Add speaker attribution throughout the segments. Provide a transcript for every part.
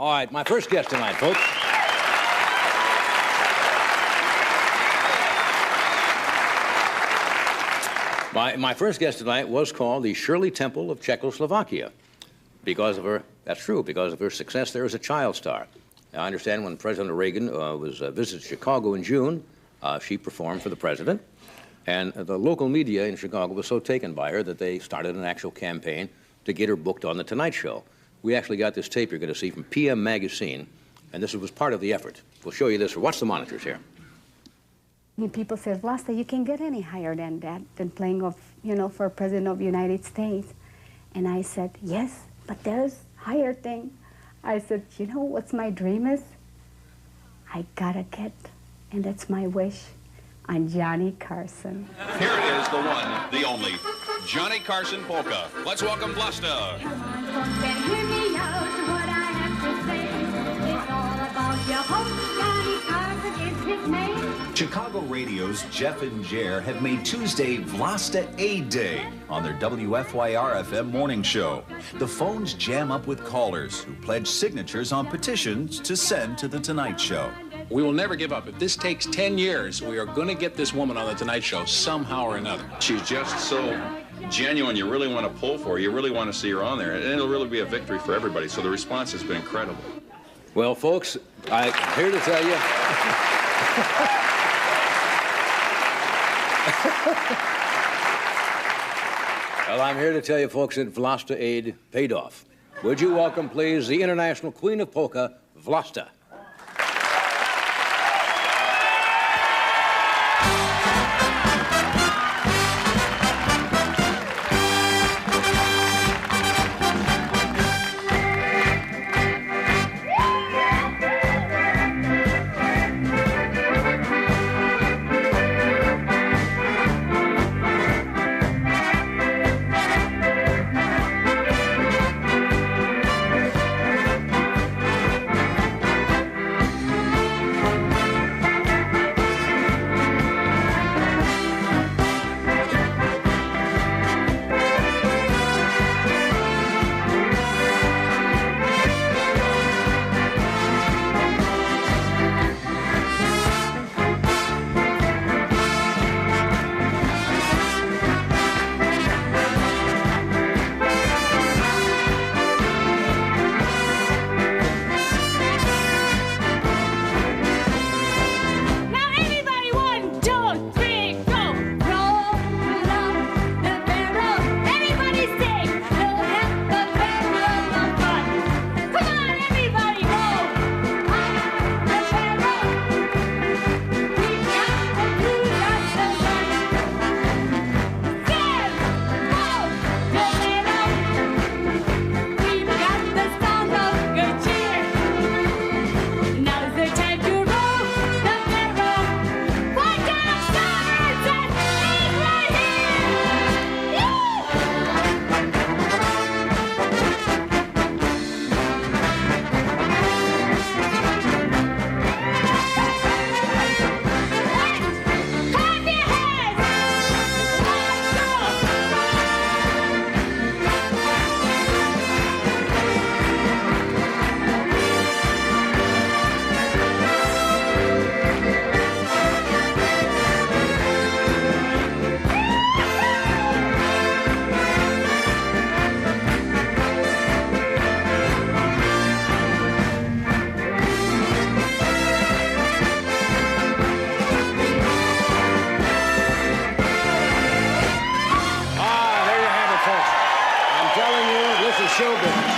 Speaker 1: All right, my first guest tonight, folks. My first guest tonight was called the Shirley Temple of Czechoslovakia because of her, that's true, because of her success there as a child star. Now, I understand when President Reagan visited Chicago in June, she performed for the president, and the local media in Chicago was so taken by her that they started an actual campaign to get her booked on The Tonight Show. We actually got this tape you're going to see from PM Magazine, and this was part of the effort. We'll show you this. Watch the monitors here.
Speaker 2: People said, Vlasta, you can get any higher than that, than playing for President of the United States. And I said, yes, but there's higher thing. I said, you know what's my dream is? I gotta get, and that's my wish, on Johnny Carson.
Speaker 3: Here it is, the one, the only, Johnny Carson Polka. Let's welcome Vlasta.
Speaker 4: Come on, folks, and hear me out. What I have to say is all about your home. Johnny Carson is his name.
Speaker 5: Chicago Radio's Jeff and Jer have made Tuesday Vlasta Aid Day on their WFYR-FM morning show. The phones jam up with callers who pledge signatures on petitions to send to The Tonight Show.
Speaker 6: We will never give up. If this takes 10 years, we are going to get this woman on The Tonight Show somehow or another.
Speaker 3: She's just so genuine. You really want to pull for her. You really want to see her on there. And it'll really be a victory for everybody. So the response has been incredible.
Speaker 1: Well, folks, I'm here to tell you... Well, I'm here to tell you, folks, that Vlasta Aid paid off. Would you welcome, please, the international queen of polka, Vlasta. Show business.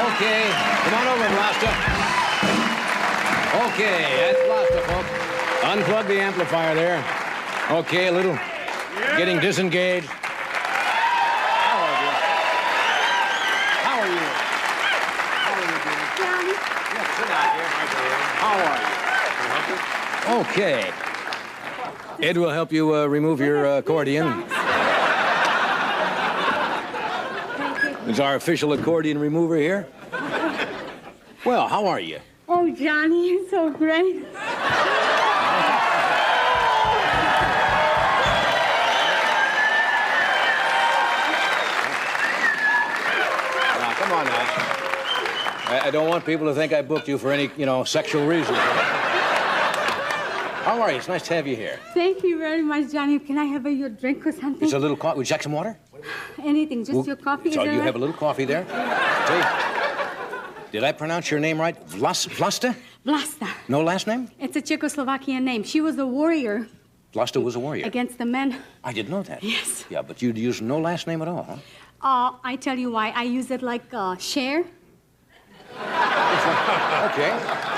Speaker 1: Okay, come on over, Vlasta. Okay, that's Vlasta, folks. Unplug the amplifier there. Okay, a little getting disengaged. How are you? How are you? How are you doing?
Speaker 2: Johnny.
Speaker 1: Yeah, sit out here. How are you? Okay. Ed will help you remove your accordion. Is our official accordion remover here? Well, how are you?
Speaker 2: Oh, Johnny, you're so great.
Speaker 1: Now, come on now. I don't want people to think I booked you for any, sexual reason. How are you? It's nice to have you here.
Speaker 2: Thank you very much, Johnny. Can I have your drink or something?
Speaker 1: It's a little coffee. Would you like some water?
Speaker 2: Anything, just your coffee.
Speaker 1: So
Speaker 2: is
Speaker 1: you
Speaker 2: that
Speaker 1: have a
Speaker 2: right?
Speaker 1: little coffee there. Did I pronounce your name right? Vlasta?
Speaker 2: Vlasta.
Speaker 1: No last name?
Speaker 2: It's a Czechoslovakian name. She was a warrior
Speaker 1: Vlasta was a warrior.
Speaker 2: against the men.
Speaker 1: I didn't know that.
Speaker 2: Yes.
Speaker 1: Yeah, but you'd use no last name at all, huh?
Speaker 2: I tell you why. I use it like Cher.
Speaker 1: Okay.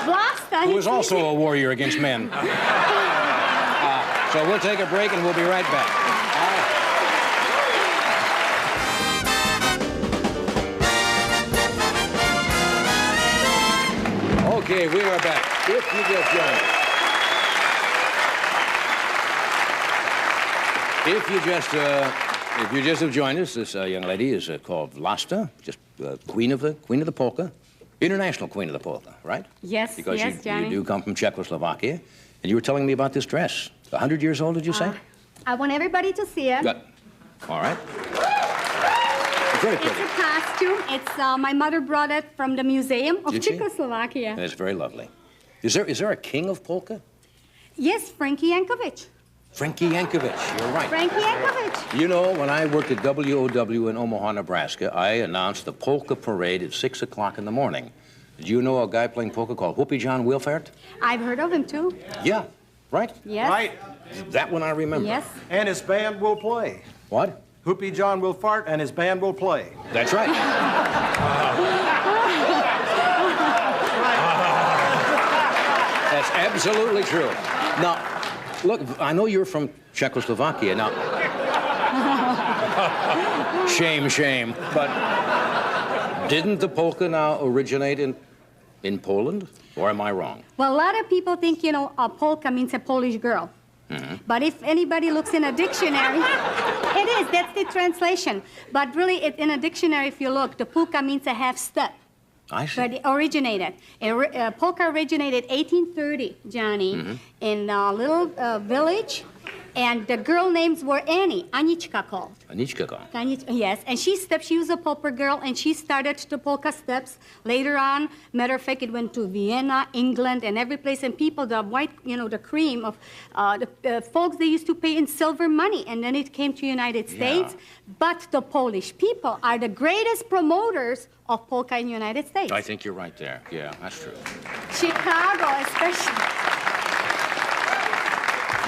Speaker 2: Vlasta.
Speaker 1: Who was also a warrior against men. So we'll take a break and we'll be right back. Okay, we are back. If you just joined us. If you just have joined us, this young lady is called Vlasta, just queen of the polka, international queen of the polka, right?
Speaker 2: Yes,
Speaker 1: Because
Speaker 2: yes, Johnny.
Speaker 1: you do come from Czechoslovakia, and you were telling me about this dress. 100 years old, did you say?
Speaker 2: I want everybody to see it.
Speaker 1: Good. All right. Very
Speaker 2: It's
Speaker 1: pretty.
Speaker 2: a costume. It's my mother brought it from the museum of
Speaker 1: Did she?
Speaker 2: Czechoslovakia.
Speaker 1: It's very lovely. Is there a king of polka?
Speaker 2: Yes, Frankie Yankovic.
Speaker 1: Frankie Yankovic. You're right.
Speaker 2: Frankie Yankovic.
Speaker 1: You know, when I worked at WOW in Omaha, Nebraska, I announced the polka parade at 6 o'clock in the morning. Did you know a guy playing polka called Whoopie John Wilfert?
Speaker 2: I've heard of him too.
Speaker 1: Yeah, right?
Speaker 2: Yes.
Speaker 7: Right.
Speaker 1: That one I remember.
Speaker 2: Yes.
Speaker 7: And his band will play.
Speaker 1: What?
Speaker 7: Hoopy John will fart and his band will play.
Speaker 1: That's right. That's absolutely true. Now, look, I know you're from Czechoslovakia. Now, shame, but didn't the polka now originate in Poland? Or am I wrong?
Speaker 2: Well, a lot of people think, a polka means a Polish girl.
Speaker 1: Mm-hmm.
Speaker 2: But if anybody looks in a dictionary, it is, that's the translation. But really, in a dictionary, if you look, the polka means a half step.
Speaker 1: I see.
Speaker 2: But it originated. Polka originated 1830, Johnny, in a little village. And the girl names were Annie, Anichka called.
Speaker 1: Anichka.
Speaker 2: Yes, and she was a pauper girl, and she started the polka steps. Later on, matter of fact, it went to Vienna, England, and every place. And people, the white, the cream of the folks, they used to pay in silver money, and then it came to United States. But the Polish people are the greatest promoters of polka in the United States.
Speaker 1: I think you're right there. Yeah, that's true.
Speaker 2: Chicago, especially.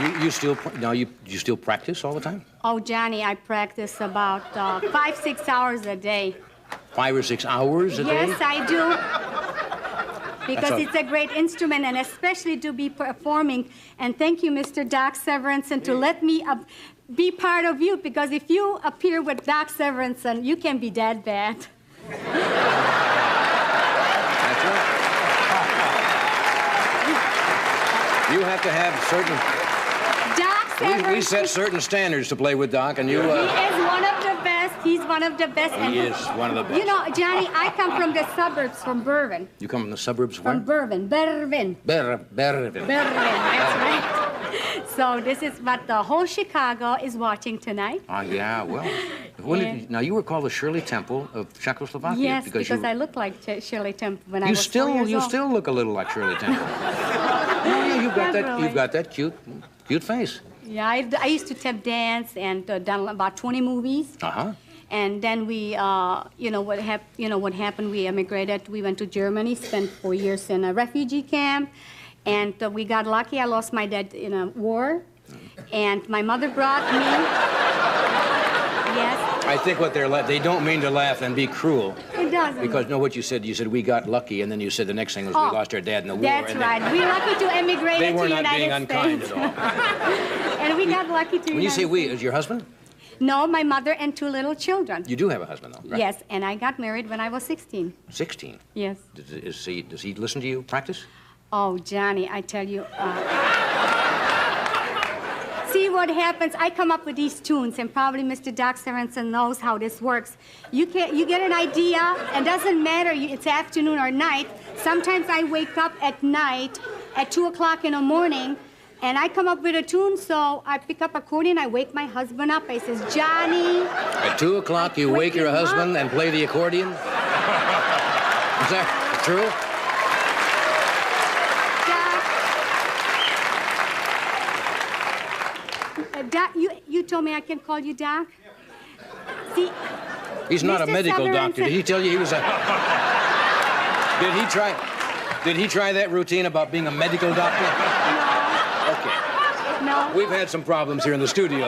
Speaker 1: You still practice all the time?
Speaker 2: Oh, Johnny, I practice about 5-6 hours a day.
Speaker 1: 5 or 6 hours a day?
Speaker 2: Yes, I do. Because
Speaker 1: That's
Speaker 2: it's a great instrument, and especially to be performing. And thank you, Mr. Doc Severinsen, to let me be part of you, because if you appear with Doc Severinsen, you can be that bad.
Speaker 1: That's right. You have to have certain...
Speaker 2: Doc Severinsen...
Speaker 1: We set certain standards to play with Doc, and you...
Speaker 2: He is one of the best. He's one of the best.
Speaker 1: He is one of the best.
Speaker 2: Johnny, I come from the suburbs, from Bourbon.
Speaker 1: You come from the suburbs where?
Speaker 2: From Bourbon. Berwyn.
Speaker 1: Berwyn.
Speaker 2: Berwyn, that's right. So this is what the whole Chicago is watching tonight.
Speaker 1: Yeah, well. Now, you were called the Shirley Temple of Czechoslovakia.
Speaker 2: Yes, because I look like Shirley Temple when I was 4 years
Speaker 1: You
Speaker 2: old.
Speaker 1: still look a little like Shirley Temple. You've got that cute face.
Speaker 2: Yeah, I used to tap dance and done about 20 movies.
Speaker 1: Uh-huh.
Speaker 2: And then we, what happened, we emigrated. We went to Germany, spent 4 years in a refugee camp. And we got lucky. I lost my dad in a war. And my mother brought me. Yes.
Speaker 1: I think they don't mean to laugh and be cruel.
Speaker 2: It doesn't.
Speaker 1: Because, no, what you said we got lucky, and then you said the next thing was we lost our dad in the war.
Speaker 2: That's right. We're lucky to emigrate to the United States.
Speaker 1: They were not being unkind at all.
Speaker 2: And we got lucky to
Speaker 1: When you say we, is your husband?
Speaker 2: No, my mother and 2 little children.
Speaker 1: You do have a husband, though, right?
Speaker 2: Yes, and I got married when I was 16.
Speaker 1: 16?
Speaker 2: Yes.
Speaker 1: Does he listen to you practice?
Speaker 2: Oh, Johnny, I tell you. See what happens? I come up with these tunes, and probably Mr. Doc Severinsen knows how this works. You get an idea, and doesn't matter it's afternoon or night. Sometimes I wake up at night at 2 o'clock in the morning, and I come up with a tune, so I pick up accordion, I wake my husband up. I says, Johnny.
Speaker 1: At 2 o'clock, you wake your husband and play the accordion? Is that... that true?
Speaker 2: Doc, you told me I can call you Doc? See,
Speaker 1: He's not a
Speaker 2: Mr.
Speaker 1: medical
Speaker 2: Severance-
Speaker 1: doctor. Did he tell you he was a... Did he try that routine about being a medical doctor?
Speaker 2: No.
Speaker 1: Okay.
Speaker 2: No.
Speaker 1: We've had some problems here in the studio.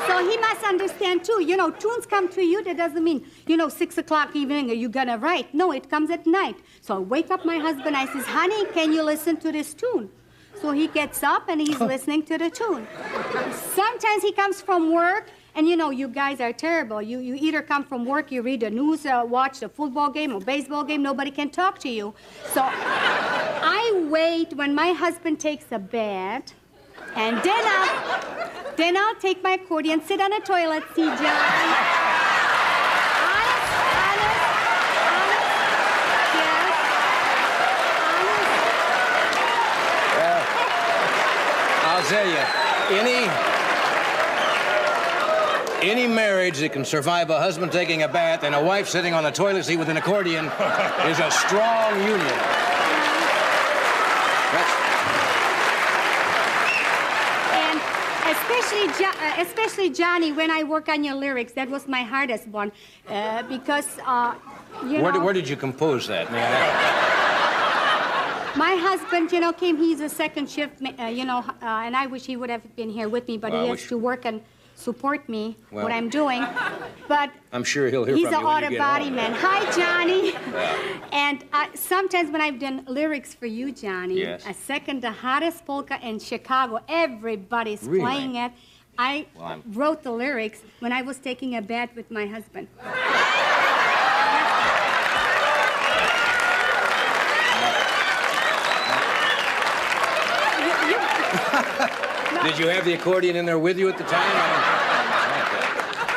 Speaker 2: So he must understand, too. You know, tunes come to you. That doesn't mean, 6 o'clock evening, are you going to write? No, it comes at night. So I wake up my husband. I says, honey, can you listen to this tune? So he gets up and he's listening to the tune. Sometimes he comes from work. And you guys are terrible. You either come from work, you read the news, watch the football game or baseball game, nobody can talk to you. So I wait when my husband takes a bath, and then I'll take my accordion, sit on the toilet, see John. Honest, yes. Honest.
Speaker 1: I'll tell you, any marriage that can survive a husband taking a bath and a wife sitting on a toilet seat with an accordion is a strong union.
Speaker 2: And especially Johnny, when I work on your lyrics, that was my hardest one, because
Speaker 1: Where did you compose that? May I ask?
Speaker 2: My husband, came. He's a second shift, and I wish he would have been here with me, but he has to work and support me, what I'm doing. But
Speaker 1: I'm sure he'll hear
Speaker 2: he's
Speaker 1: from
Speaker 2: an
Speaker 1: you when you get
Speaker 2: auto body
Speaker 1: home.
Speaker 2: man. Hi, Johnny.
Speaker 1: Yeah.
Speaker 2: And sometimes when I've done lyrics for you, Johnny,
Speaker 1: Yes.
Speaker 2: a second the hottest polka in Chicago, everybody's
Speaker 1: Really?
Speaker 2: playing it. I wrote the lyrics when I was taking a bath with my husband.
Speaker 1: Did you have the accordion in there with you at the time?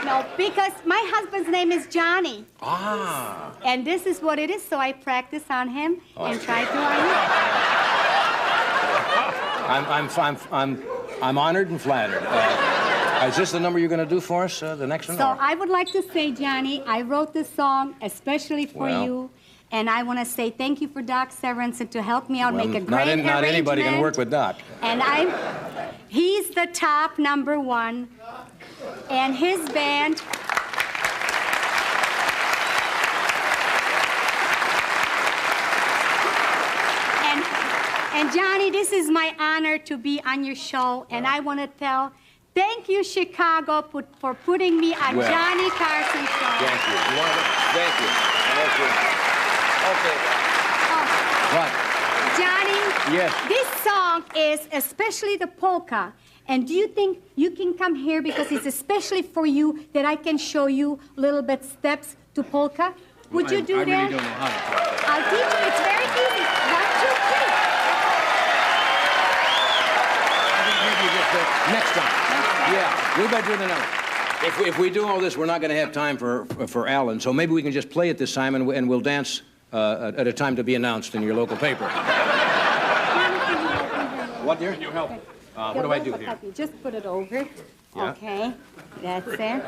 Speaker 2: No, because my husband's name is Johnny.
Speaker 1: Ah.
Speaker 2: And this is what it is, so I practice on him and try to on you.
Speaker 1: I'm honored and flattered. Is this the number you're going to do for us, the next one?
Speaker 2: So
Speaker 1: or-
Speaker 2: I would like to say, Johnny, I wrote this song especially for
Speaker 1: Well.
Speaker 2: you. And I want to say thank you for Doc Severance to help me out,
Speaker 1: Well,
Speaker 2: make a great
Speaker 1: not anybody can work with Doc.
Speaker 2: And he's the top #1. And his band. And Johnny, this is my honor to be on your show. And I want to thank you, Chicago, for putting me on
Speaker 1: Well.
Speaker 2: Johnny Carson show.
Speaker 1: Thank you. Thank you. Okay. What?
Speaker 2: Johnny,
Speaker 1: Yes.
Speaker 2: this song is especially the polka. And do you think you can come here because it's especially for you that I can show you little bit steps to polka? Would you do
Speaker 6: I
Speaker 2: that?
Speaker 6: really don't know how to polka.
Speaker 2: I'll teach you. It's very easy. 1, 2, 3.
Speaker 1: Next time. Yeah, we better do it another. If we do all this, we're not going to have time for Alan, so maybe we can just play it this time, and we'll dance at a time to be announced in your local paper. What, dear?
Speaker 6: Can you help?
Speaker 1: What do I do here?
Speaker 2: Just put it over.
Speaker 1: Yeah.
Speaker 2: Okay. That's it. Okay. And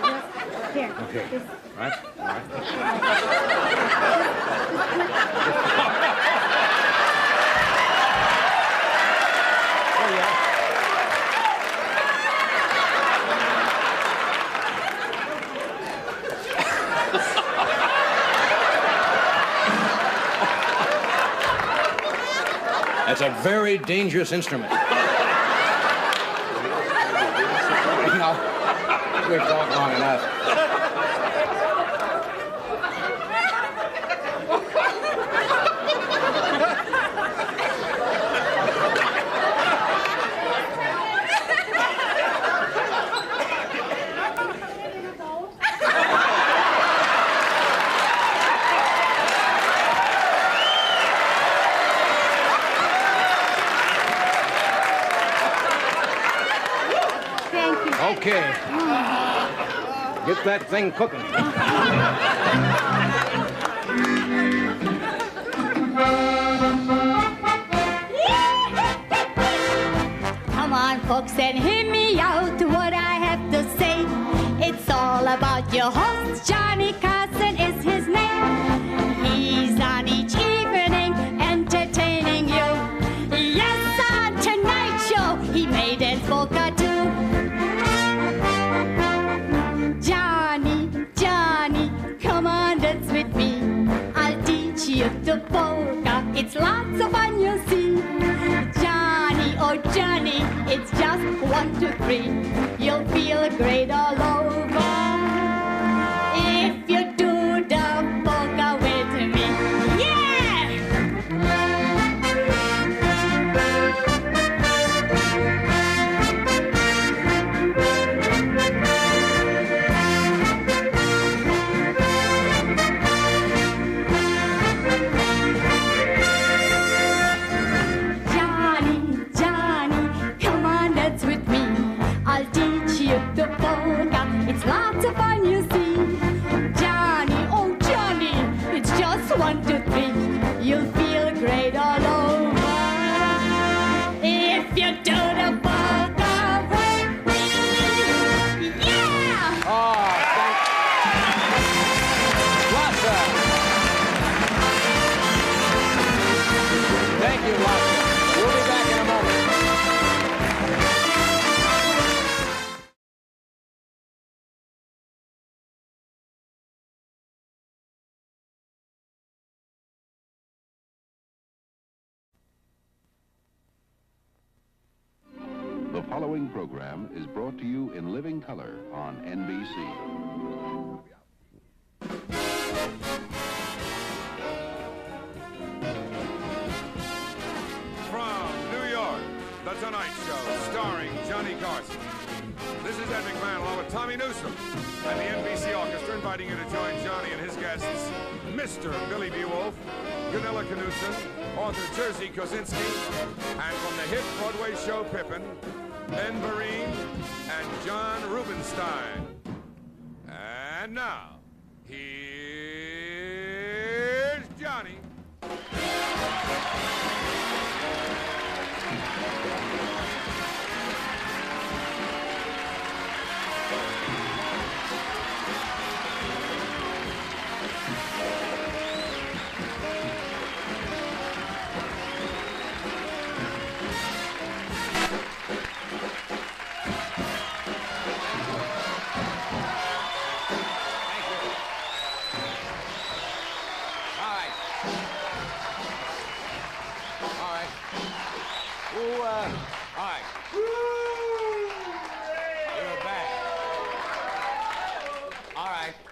Speaker 2: just here.
Speaker 1: Okay.
Speaker 2: Just,
Speaker 1: All right? There you are. That's a very dangerous instrument. We've talked long enough.
Speaker 2: thank you.
Speaker 1: Okay. Get that thing cooking.
Speaker 4: Come on, folks, and hear me out what I have to say. It's all about your host, Johnny Carson is his name. free. You'll feel great all over if you do the polka with me. Yeah! Johnny, Johnny, come on, dance with me. I'll teach you the polka. It's lots of fun, you see. Johnny, oh Johnny, it's just 1, 2, 3. You'll feel great all over if you do the polka with me. Yeah!
Speaker 1: Oh, Vlasta. Thank you, Vlasta. We'll be back in a moment.
Speaker 8: The following program is brought to you in living color on NBC.
Speaker 9: From New York, The Tonight Show, starring Johnny Carson. This is Ed McMahon along with Tommy Newsom and the NBC Orchestra, inviting you to join Johnny and his guests, Mr. Billy B. Wolf, Gunilla Knudsen, author Jerzy Kosinski, and from the hit Broadway show Pippin, Ben Vereen and John Rubinstein. And now, here's Johnny.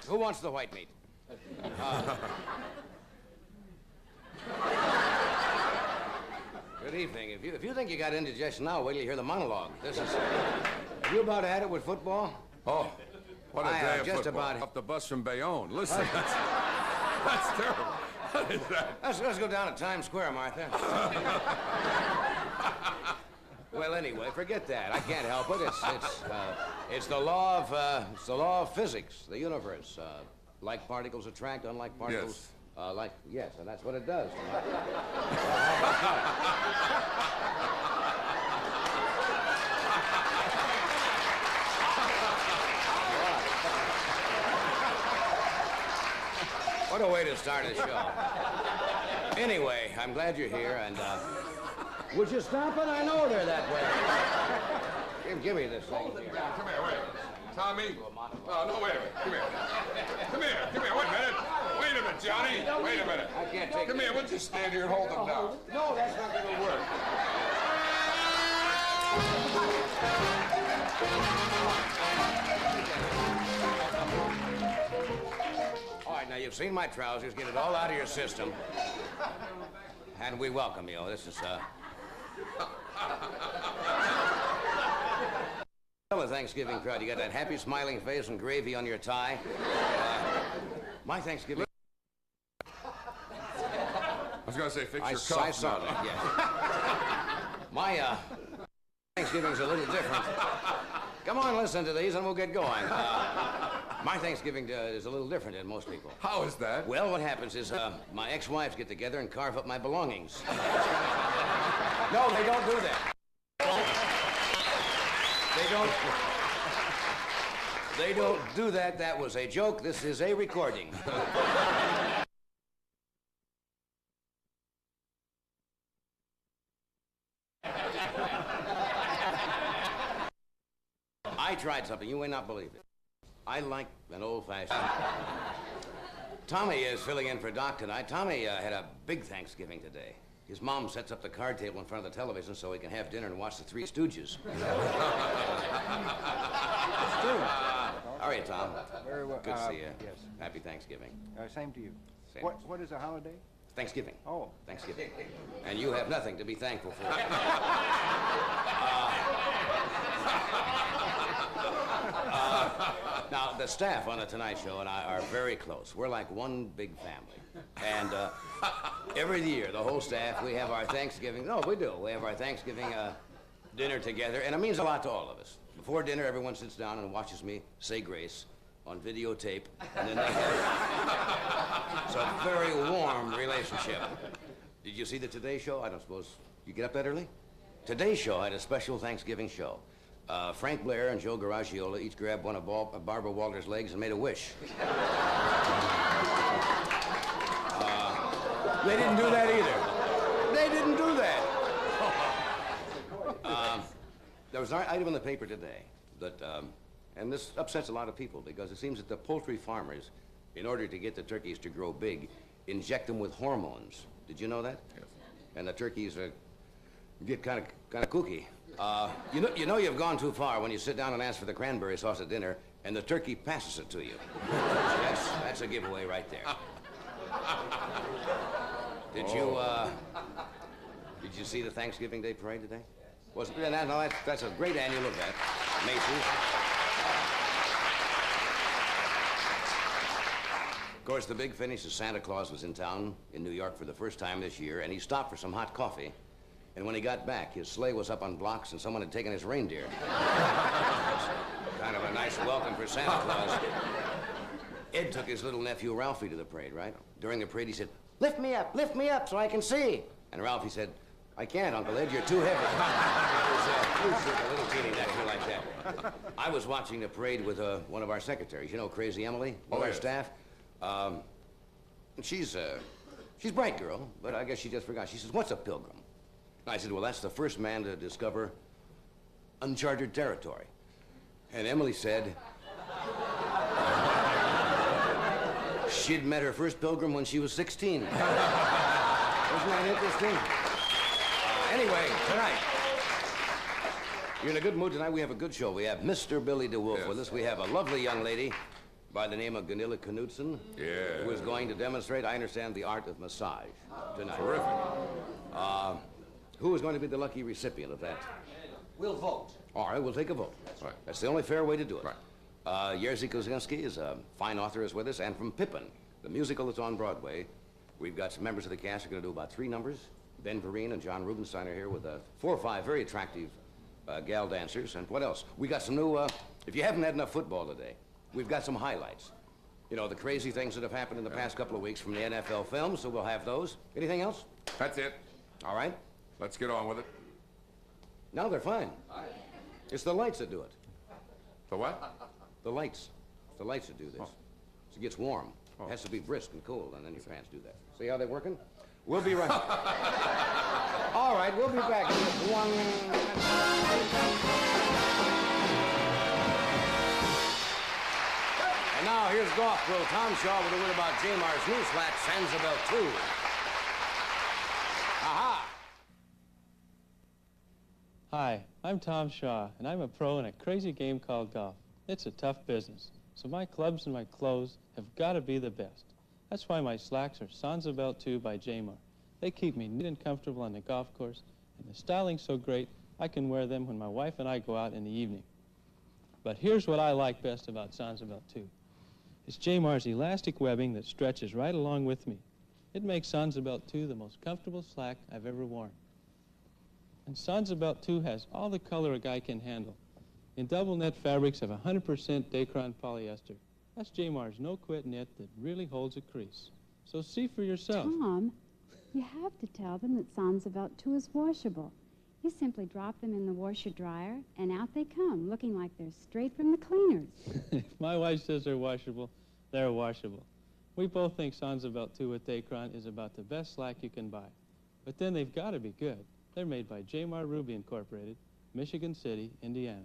Speaker 1: Who wants the white meat? Good evening. If you think you got indigestion now, wait till you hear the monologue. This is... Have you about had it with football?
Speaker 9: Oh, what a day of
Speaker 1: just
Speaker 9: football.
Speaker 1: about...
Speaker 9: Up the bus from Bayonne. Listen, that's terrible. What is that?
Speaker 1: Let's go down to Times Square, Martha. Well, anyway, forget that. I can't help it. It's the law of physics, the universe. Like particles attract, unlike particles.
Speaker 9: Yes.
Speaker 1: Yes, and that's what it does. What a way to start a show. Anyway, I'm glad you're here, and would you stop it? I know they're that way. Give me this thing.
Speaker 9: Hold it down. Come here, wait. Tommy? Oh, no, wait a minute. Come here. Come here. Wait a minute. Wait a minute, Johnny. Wait a minute.
Speaker 1: I can't take
Speaker 9: Come here. We'll just stand here and hold them down.
Speaker 1: No, that's not going to work. All right, now you've seen my trousers. Get it all out of your system. And we welcome you. This is, the Thanksgiving crowd. You got that happy, smiling face and gravy on your tie. My Thanksgiving...
Speaker 9: I was going to say, fix your cuff.
Speaker 1: I saw that, yes. My Thanksgiving's a little different. Come on, listen to these and we'll get going. My Thanksgiving is a little different than most people.
Speaker 9: How is that?
Speaker 1: Well, what happens is my ex-wives get together and carve up my belongings. No, they don't do that. They don't do that. That was a joke. This is a recording. I tried something. You may not believe it. I like an old-fashioned... Tommy is filling in for Doc tonight. Tommy had a big Thanksgiving today. His mom sets up the card table in front of the television so he can have dinner and watch the Three Stooges.
Speaker 7: It's true.
Speaker 1: How are you, Tom?
Speaker 7: Very well.
Speaker 1: Good to see you.
Speaker 7: Yes.
Speaker 1: Happy Thanksgiving.
Speaker 7: Same to you.
Speaker 1: Same.
Speaker 7: What is a holiday?
Speaker 1: Thanksgiving.
Speaker 7: Oh.
Speaker 1: Thanksgiving. And you have nothing to be thankful for. Now, the staff on The Tonight Show and I are very close. We're like one big family. And every year, the whole staff, we have our Thanksgiving. No, we do. We have our Thanksgiving dinner together, and it means a lot to all of us. Before dinner, everyone sits down and watches me say grace on videotape, and then they have... It's a very warm relationship. Did you see the Today Show? I don't suppose you get up that early? Today Show had a special Thanksgiving show. Frank Blair and Joe Garagiola each grabbed one of Barbara Walters' legs and made a wish. They didn't do that either. They didn't do that. There was an item in the paper today that, and this upsets a lot of people because it seems that the poultry farmers, in order to get the turkeys to grow big, inject them with hormones. Did you know that?
Speaker 9: Yes.
Speaker 1: And the turkeys get kind of kooky. You know you've gone too far when you sit down and ask for the cranberry sauce at dinner, and the turkey passes it to you. That's a giveaway right there. Did you see the Thanksgiving Day parade today? That's a great annual event. Macy's. Of course, the big finish is Santa Claus was in town in New York for the first time this year, and he stopped for some hot coffee. And when he got back, his sleigh was up on blocks and someone had taken his reindeer. Kind of a nice welcome for Santa Claus. Ed took his little nephew Ralphie to the parade, right? During the parade, he said, lift me up so I can see. And Ralphie said, I can't, Uncle Ed, you're too heavy. It was a little teeny nephew like that. I was watching the parade with one of our secretaries, you know, Crazy Emily, one of our staff. And she's a bright girl, but I guess she just forgot. She says, what's a pilgrim? I said, well, that's the first man to discover uncharted territory. And Emily said she'd met her first pilgrim when she was 16. Wasn't that interesting? Anyway, tonight, you're in a good mood tonight. We have a good show. We have Mr. Billy DeWolf with us. We have a lovely young lady by the name of Gunilla Knudsen, who is going to demonstrate, I understand, the art of massage tonight.
Speaker 9: Terrific.
Speaker 1: Who is going to be the lucky recipient of that?
Speaker 10: We'll vote.
Speaker 1: All right, we'll take a vote.
Speaker 9: Right.
Speaker 1: That's the only fair way to do it.
Speaker 9: Right.
Speaker 1: Jerzy Kosinski is a fine author, is with us, and from Pippin, the musical that's on Broadway, we've got some members of the cast who are going to do about 3 numbers. Ben Vereen and John Rubenstein are here with 4 or 5 very attractive gal dancers. And what else? We got some new, if you haven't had enough football today, we've got some highlights. You know, the crazy things that have happened in the past couple of weeks from the NFL films, so we'll have those. Anything else?
Speaker 9: That's it.
Speaker 1: All right.
Speaker 9: Let's get on with it.
Speaker 1: No, they're fine. It's the lights that do it.
Speaker 9: The what?
Speaker 1: The lights. It's the lights that do this. So it gets warm. It has to be brisk and cool, and then your pants do that. See how they're working? We'll be right. All right, we'll be back in just one. And now here's golf pro Tom Shaw with a word about Jamar's new flat, Sanzabel 2. Aha!
Speaker 11: Hi, I'm Tom Shaw, and I'm a pro in a crazy game called golf. It's a tough business, so my clubs and my clothes have got to be the best. That's why my slacks are Sanzabel 2 by Jamar. They keep me neat and comfortable on the golf course, and the styling's so great, I can wear them when my wife and I go out in the evening. But here's what I like best about Sanzabel 2. It's Jamar's elastic webbing that stretches right along with me. It makes Sanzabel 2 the most comfortable slack I've ever worn. And Sanzabel 2 has all the color a guy can handle in double knit fabrics of 100% Dacron polyester. That's Jamar's no-quit knit that really holds a crease. So see for yourself.
Speaker 12: Tom, you have to tell them that Sanzabel 2 is washable. You simply drop them in the washer-dryer, and out they come, looking like they're straight from the cleaners.
Speaker 11: If my wife says they're washable, they're washable. We both think Sanzabel 2 with Dacron is about the best slack you can buy. But then they've got to be good. They're made by Jamar Ruby Incorporated, Michigan City, Indiana.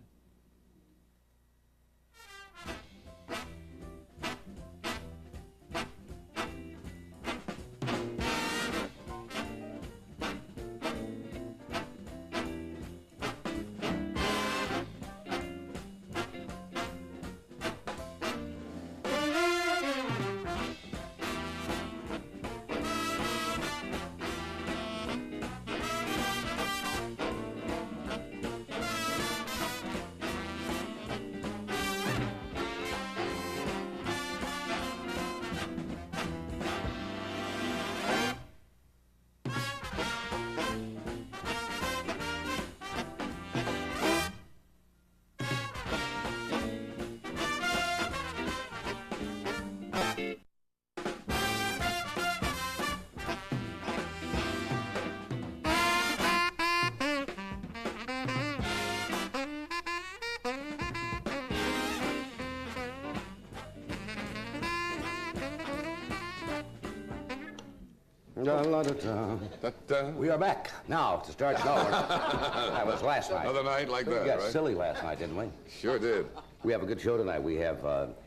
Speaker 10: We are back now to start going. That was last night.
Speaker 9: Another night like that,
Speaker 10: We got
Speaker 9: right?
Speaker 10: silly last night, didn't we?
Speaker 9: Sure did.
Speaker 10: We have a good show tonight. We have,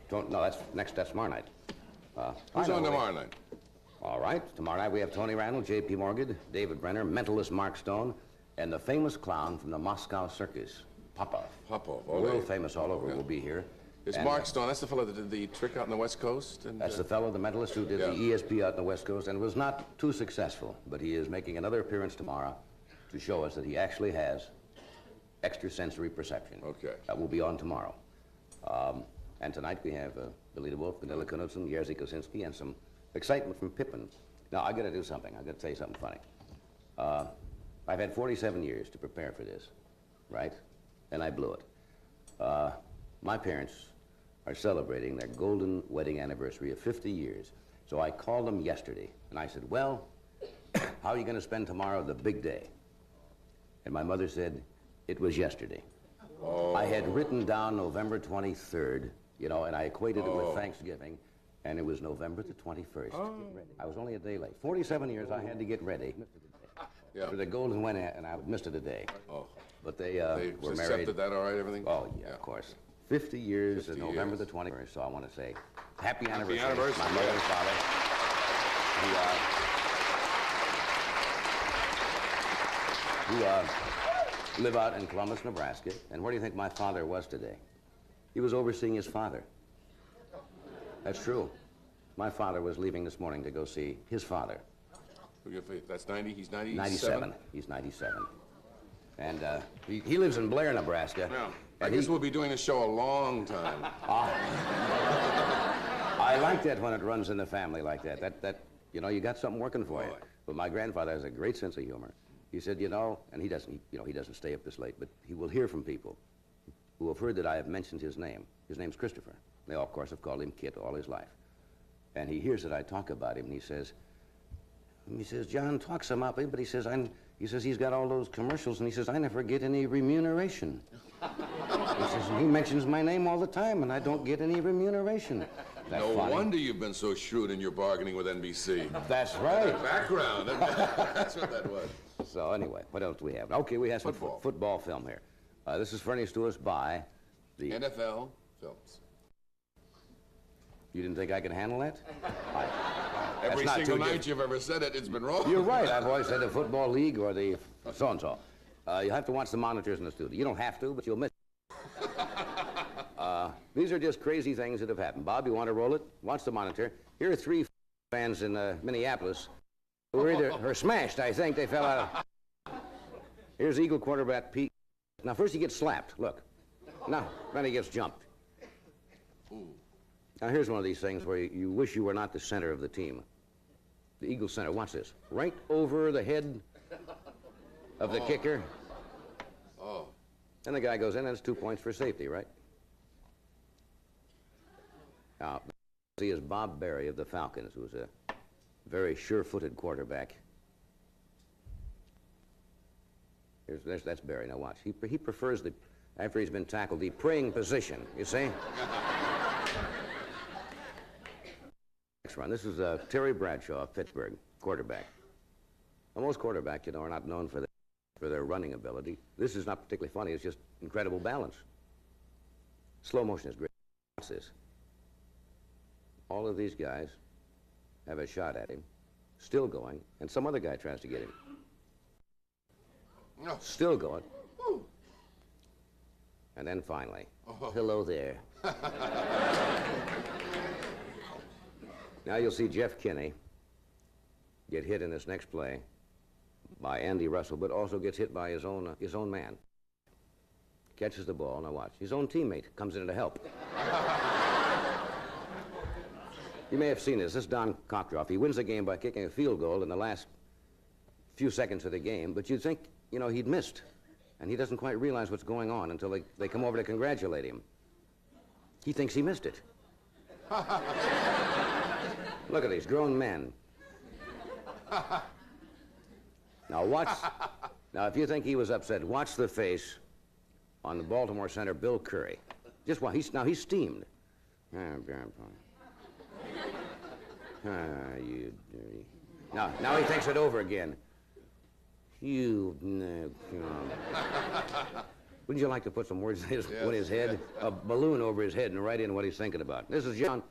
Speaker 10: that's tomorrow night.
Speaker 9: Who's on tomorrow night?
Speaker 10: All right. Tomorrow night we have Tony Randall, J.P. Morgan, David Brenner, mentalist Mark Stone, and the famous clown from the Moscow Circus, Popov.
Speaker 9: Popov.
Speaker 10: World famous all over will be here.
Speaker 9: It's
Speaker 10: And,
Speaker 9: Mark Stone. That's the fellow that did the trick out on the West Coast? And,
Speaker 10: That's the fellow, the mentalist who did the ESP out on the West Coast and was not too successful, but he is making another appearance tomorrow to show us that he actually has extrasensory perception.
Speaker 9: Okay.
Speaker 10: That will be on tomorrow. And tonight we have Billy DeWolf, Vanilla Knudsen, Jerzy Kosinski, and some excitement from Pippin. Now, I got to do something. I got to tell you something funny. I've had 47 years to prepare for this, right? And I blew it. My parents are celebrating their golden wedding anniversary of 50 years. So I called them yesterday, and I said, well, how are you going to spend tomorrow, the big day? And my mother said, it was yesterday. I had written down November 23rd, you know, and I equated it with Thanksgiving, and it was November the 21st. I was only a day late. 47 years I had to get ready for the golden wedding, and I missed it a day. But they were married.
Speaker 9: Accepted that all right, everything?
Speaker 10: Oh, yeah, of course. 50 years of November the 21st, so I want to say happy anniversary.
Speaker 9: Happy anniversary.
Speaker 10: My mother and father. Who live out in Columbus, Nebraska. And where do you think my father was today? He was overseeing his father. That's true. My father was leaving this morning to go see his father.
Speaker 9: That's 90? He's 97?
Speaker 10: 97. He's 97. And he lives in Blair, Nebraska.
Speaker 9: Yeah. I guess we'll be doing this show a long time.
Speaker 10: I like that when it runs in the family like that. That you know, you got something working for you. But my grandfather has a great sense of humor. He said, you know, and he doesn't stay up this late, but he will hear from people who have heard that I have mentioned his name. His name's Christopher. They all, of course, have called him Kit all his life. And he hears that I talk about him, and he says, John talks about him, but he says he's got all those commercials, and he says, I never get any remuneration. He says, he mentions my name all the time, and I don't get any remuneration.
Speaker 9: No wonder you've been so shrewd in your bargaining with NBC.
Speaker 10: That's right.
Speaker 9: Background. That's what that was.
Speaker 10: So anyway, what else do we have? Okay, we have some football film here. This is furnished to us by the
Speaker 9: NFL Films.
Speaker 10: You didn't think I could handle that?
Speaker 9: Every single night you've ever said it, it's been wrong.
Speaker 10: You're right. I've always said the Football League or the so-and-so. You have to watch the monitors in the studio. You don't have to, but you'll miss it. These are just crazy things that have happened. Bob, you want to roll it? Watch the monitor. Here are 3 fans in Minneapolis who were either smashed, I think. They fell out of... Here's Eagle quarterback Pete. Now, first he gets slapped. Look. Now, then he gets jumped. Now, here's one of these things where you wish you were not the center of the team. The Eagle center. Watch this. Right over the head of the kicker. And the guy goes in, and it's 2 points for safety, right? Now, he is Bob Berry of the Falcons, who's a very sure-footed quarterback. That's Berry. Now watch. He prefers after he's been tackled, the praying position, you see? Next run. This is Terry Bradshaw of Pittsburgh, quarterback. Well, most quarterbacks, you know, are not known for their running ability. This is not particularly funny. It's just incredible balance. Slow motion is great. Watch this. All of these guys have a shot at him, still going, and some other guy tries to get him. Still going. And then finally, hello there. Now you'll see Jeff Kinney get hit in this next play by Andy Russell, but also gets hit by his own man. Catches the ball. Now watch. His own teammate comes in to help. You may have seen this. This is Don Cockcroft. He wins the game by kicking a field goal in the last few seconds of the game, but you'd think, you know, he'd missed. And he doesn't quite realize what's going on until they come over to congratulate him. He thinks he missed it. Look at these grown men. Now watch. Now, if you think he was upset, watch the face on the Baltimore center, Bill Curry. Just watch. He's steamed. You dirty. Now he thinks it over again. Wouldn't you like to put some words in his head? A balloon over his head and write in what he's thinking about. This is the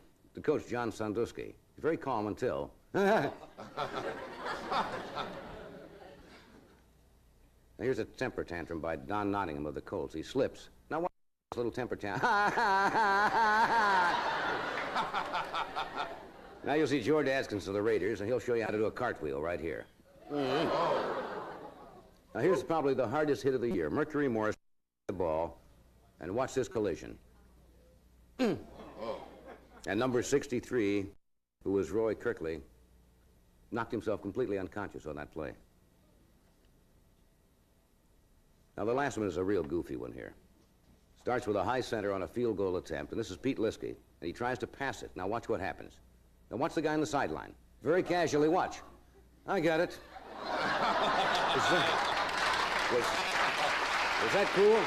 Speaker 10: coach, John Sandusky. He's very calm until... Now, here's a temper tantrum by Don Nottingham of the Colts. He slips. Now, watch this little temper tantrum. Now you'll see George Askins of the Raiders, and he'll show you how to do a cartwheel right here. Now, here's probably the hardest hit of the year. Mercury Morris the ball, and watch this collision. And number 63, who was Roy Kirkley, knocked himself completely unconscious on that play. Now, the last one is a real goofy one here. Starts with a high center on a field goal attempt, and this is Pete Liskey, and he tries to pass it. Now, watch what happens. Now, watch the guy on the sideline. Very casually, watch. I got it. Was that cool?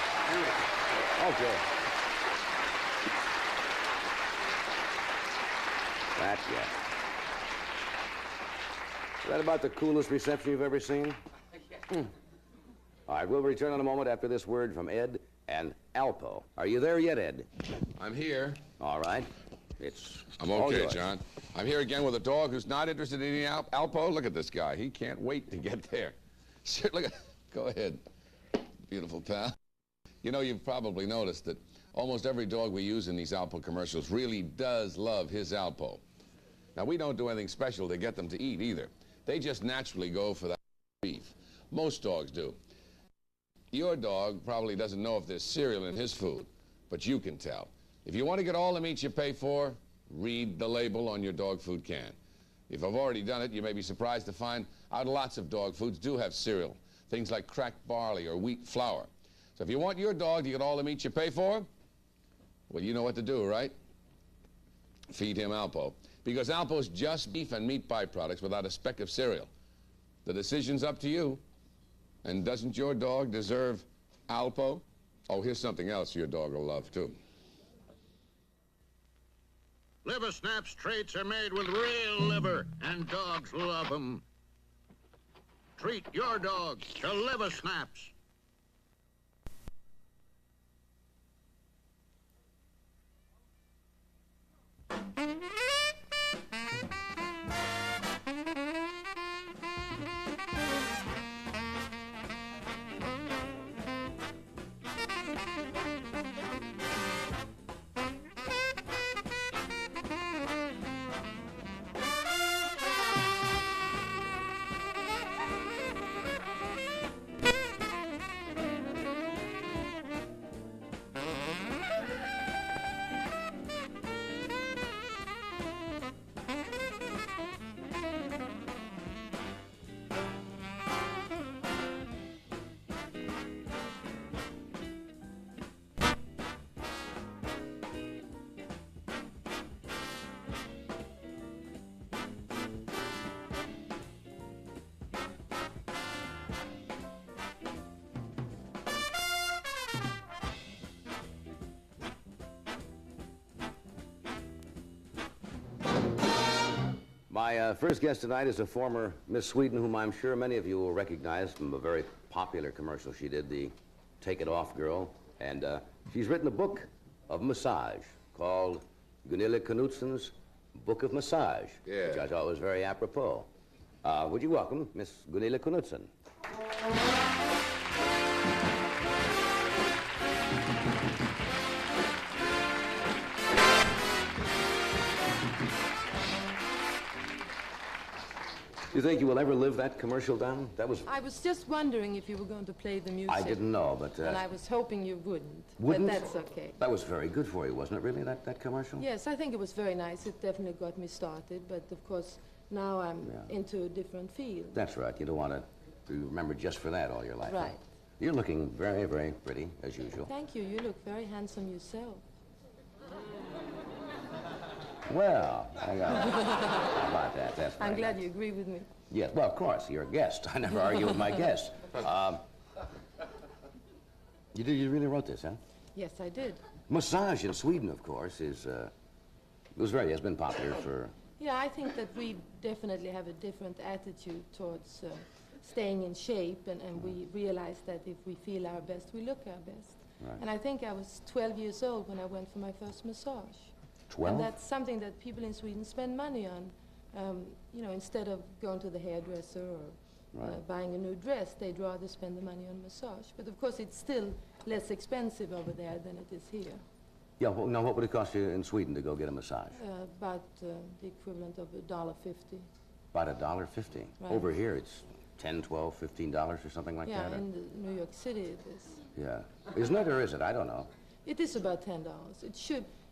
Speaker 10: Okay. Is that about the coolest reception you've ever seen? All right, we'll return in a moment after this word from Ed and Alpo. Are you there yet, Ed?
Speaker 9: I'm here.
Speaker 10: All right.
Speaker 9: I'm okay, John. I'm here again with a dog who's not interested in eating Alpo. Look at this guy. He can't wait to get there. Look at... Go ahead. Beautiful pal. You know, you've probably noticed that almost every dog we use in these Alpo commercials really does love his Alpo. Now, we don't do anything special to get them to eat either. They just naturally go for that beef. Most dogs do. Your dog probably doesn't know if there's cereal in his food, but you can tell. If you want to get all the meat you pay for, read the label on your dog food can. If I've already done it, you may be surprised to find out lots of dog foods do have cereal, things like cracked barley or wheat flour. So if you want your dog to get all the meat you pay for, well, you know what to do, right? Feed him Alpo. Because Alpo's just beef and meat byproducts without a speck of cereal. The decision's up to you. And doesn't your dog deserve Alpo? Oh, here's something else your dog will love, too.
Speaker 13: Liver Snaps treats are made with real liver, and dogs love them. Treat your dog to Liver Snaps.
Speaker 10: My first guest tonight is a former Miss Sweden, whom I'm sure many of you will recognize from a very popular commercial she did, the Take It Off Girl. And she's written a book of massage called Gunilla Knudsen's Book of Massage, which I thought was very apropos. Would you welcome Miss Gunilla Knudsen? Do you think you will ever live that commercial down? That was...
Speaker 14: I was just wondering if you were going to play the music.
Speaker 10: I didn't know, but...
Speaker 14: and I was hoping you wouldn't.
Speaker 10: Wouldn't?
Speaker 14: But that's okay.
Speaker 10: That was very good for you, wasn't it, really, that commercial?
Speaker 14: Yes, I think it was very nice. It definitely got me started, but of course, now I'm into a different field.
Speaker 10: That's right. You don't want to remember just for that all your life.
Speaker 14: Right.
Speaker 10: You're looking very, very pretty, as usual.
Speaker 14: Thank you. You look very handsome yourself.
Speaker 10: Well, how about that? That's
Speaker 14: I'm
Speaker 10: very
Speaker 14: glad
Speaker 10: nice.
Speaker 14: you agree with me.
Speaker 10: Yes, well, of course, you're a guest. I never argue with my guests. You really wrote this, huh?
Speaker 14: Yes, I did.
Speaker 10: Massage in Sweden, of course, has been popular for
Speaker 14: Yeah, I think that we definitely have a different attitude towards staying in shape, and we realize that if we feel our best, we look our best.
Speaker 10: Right.
Speaker 14: And I think I was 12 years old when I went for my first massage.
Speaker 10: 12?
Speaker 14: And that's something that people in Sweden spend money on. You know, instead of going to the hairdresser or buying a new dress, they'd rather spend the money on massage. But of course, it's still less expensive over there than it is here.
Speaker 10: Yeah, well, now what would it cost you in Sweden to go get a massage?
Speaker 14: About the equivalent of $1.50.
Speaker 10: About $1.50.
Speaker 14: Right.
Speaker 10: Over here, it's $10, $12, $15 or something like that?
Speaker 14: Yeah, in New York City it is.
Speaker 10: Yeah. Isn't it, or is it? I don't know.
Speaker 14: It is about $10.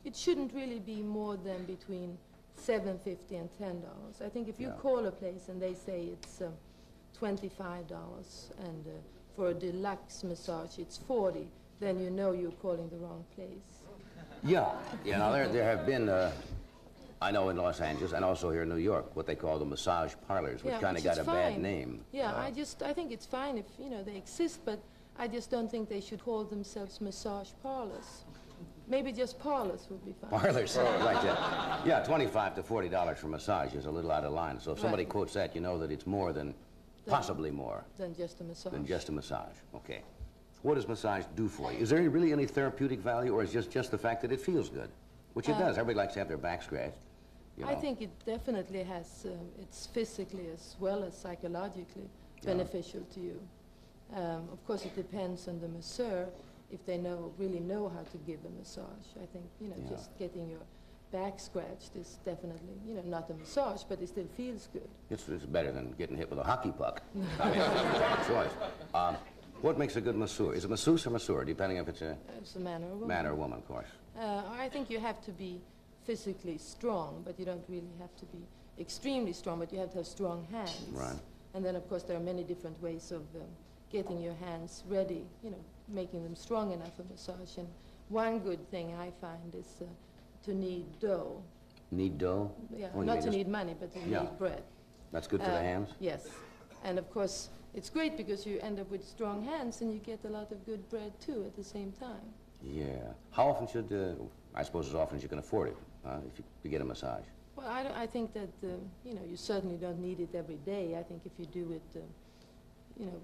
Speaker 14: It shouldn't really be more than between $7.50 and $10. I think if you call a place and they say it's $25 and for a deluxe massage it's $40, then you know you're calling the wrong place.
Speaker 10: Yeah. You know, there have been, I know in Los Angeles and also here in New York, what they call the massage parlors, which kind of got a bad name.
Speaker 14: Yeah, I think it's fine if, you know, they exist, but I just don't think they should call themselves massage parlors. Maybe just parlors would be fine.
Speaker 10: Parlors, right, yeah. Yeah, $25 to $40 for massage is a little out of line. So if somebody quotes that, you know that it's more than, possibly more.
Speaker 14: Than just a massage.
Speaker 10: Than just a massage, okay. What does massage do for you? Is there really any therapeutic value, or is it just the fact that it feels good? Which it does. Everybody likes to have their back scratched. You know.
Speaker 14: I think it definitely has, it's physically as well as psychologically beneficial to you. Of course, it depends on the masseur if they really know how to give a massage. I think, you know, just getting your back scratched is definitely, you know, not a massage, but it still feels good.
Speaker 10: It's better than getting hit with a hockey puck. I mean, it's a choice. What makes a good masseur? Is it masseuse or masseur, depending if it's a...
Speaker 14: It's a man or a woman.
Speaker 10: Man or woman, of course.
Speaker 14: I think you have to be physically strong, but you don't really have to be extremely strong, but you have to have strong hands.
Speaker 10: Right.
Speaker 14: And then, of course, there are many different ways of getting your hands ready, you know, making them strong enough for massage. And one good thing I find is to knead dough.
Speaker 10: Knead dough?
Speaker 14: Yeah, not to knead money, but to knead bread.
Speaker 10: That's good for the hands?
Speaker 14: Yes. And of course, it's great because you end up with strong hands and you get a lot of good bread too at the same time.
Speaker 10: Yeah. How often should, I suppose as often as you can afford it, if you get a massage?
Speaker 14: Well, I think that, you know, you certainly don't need it every day. I think if you do it, you know,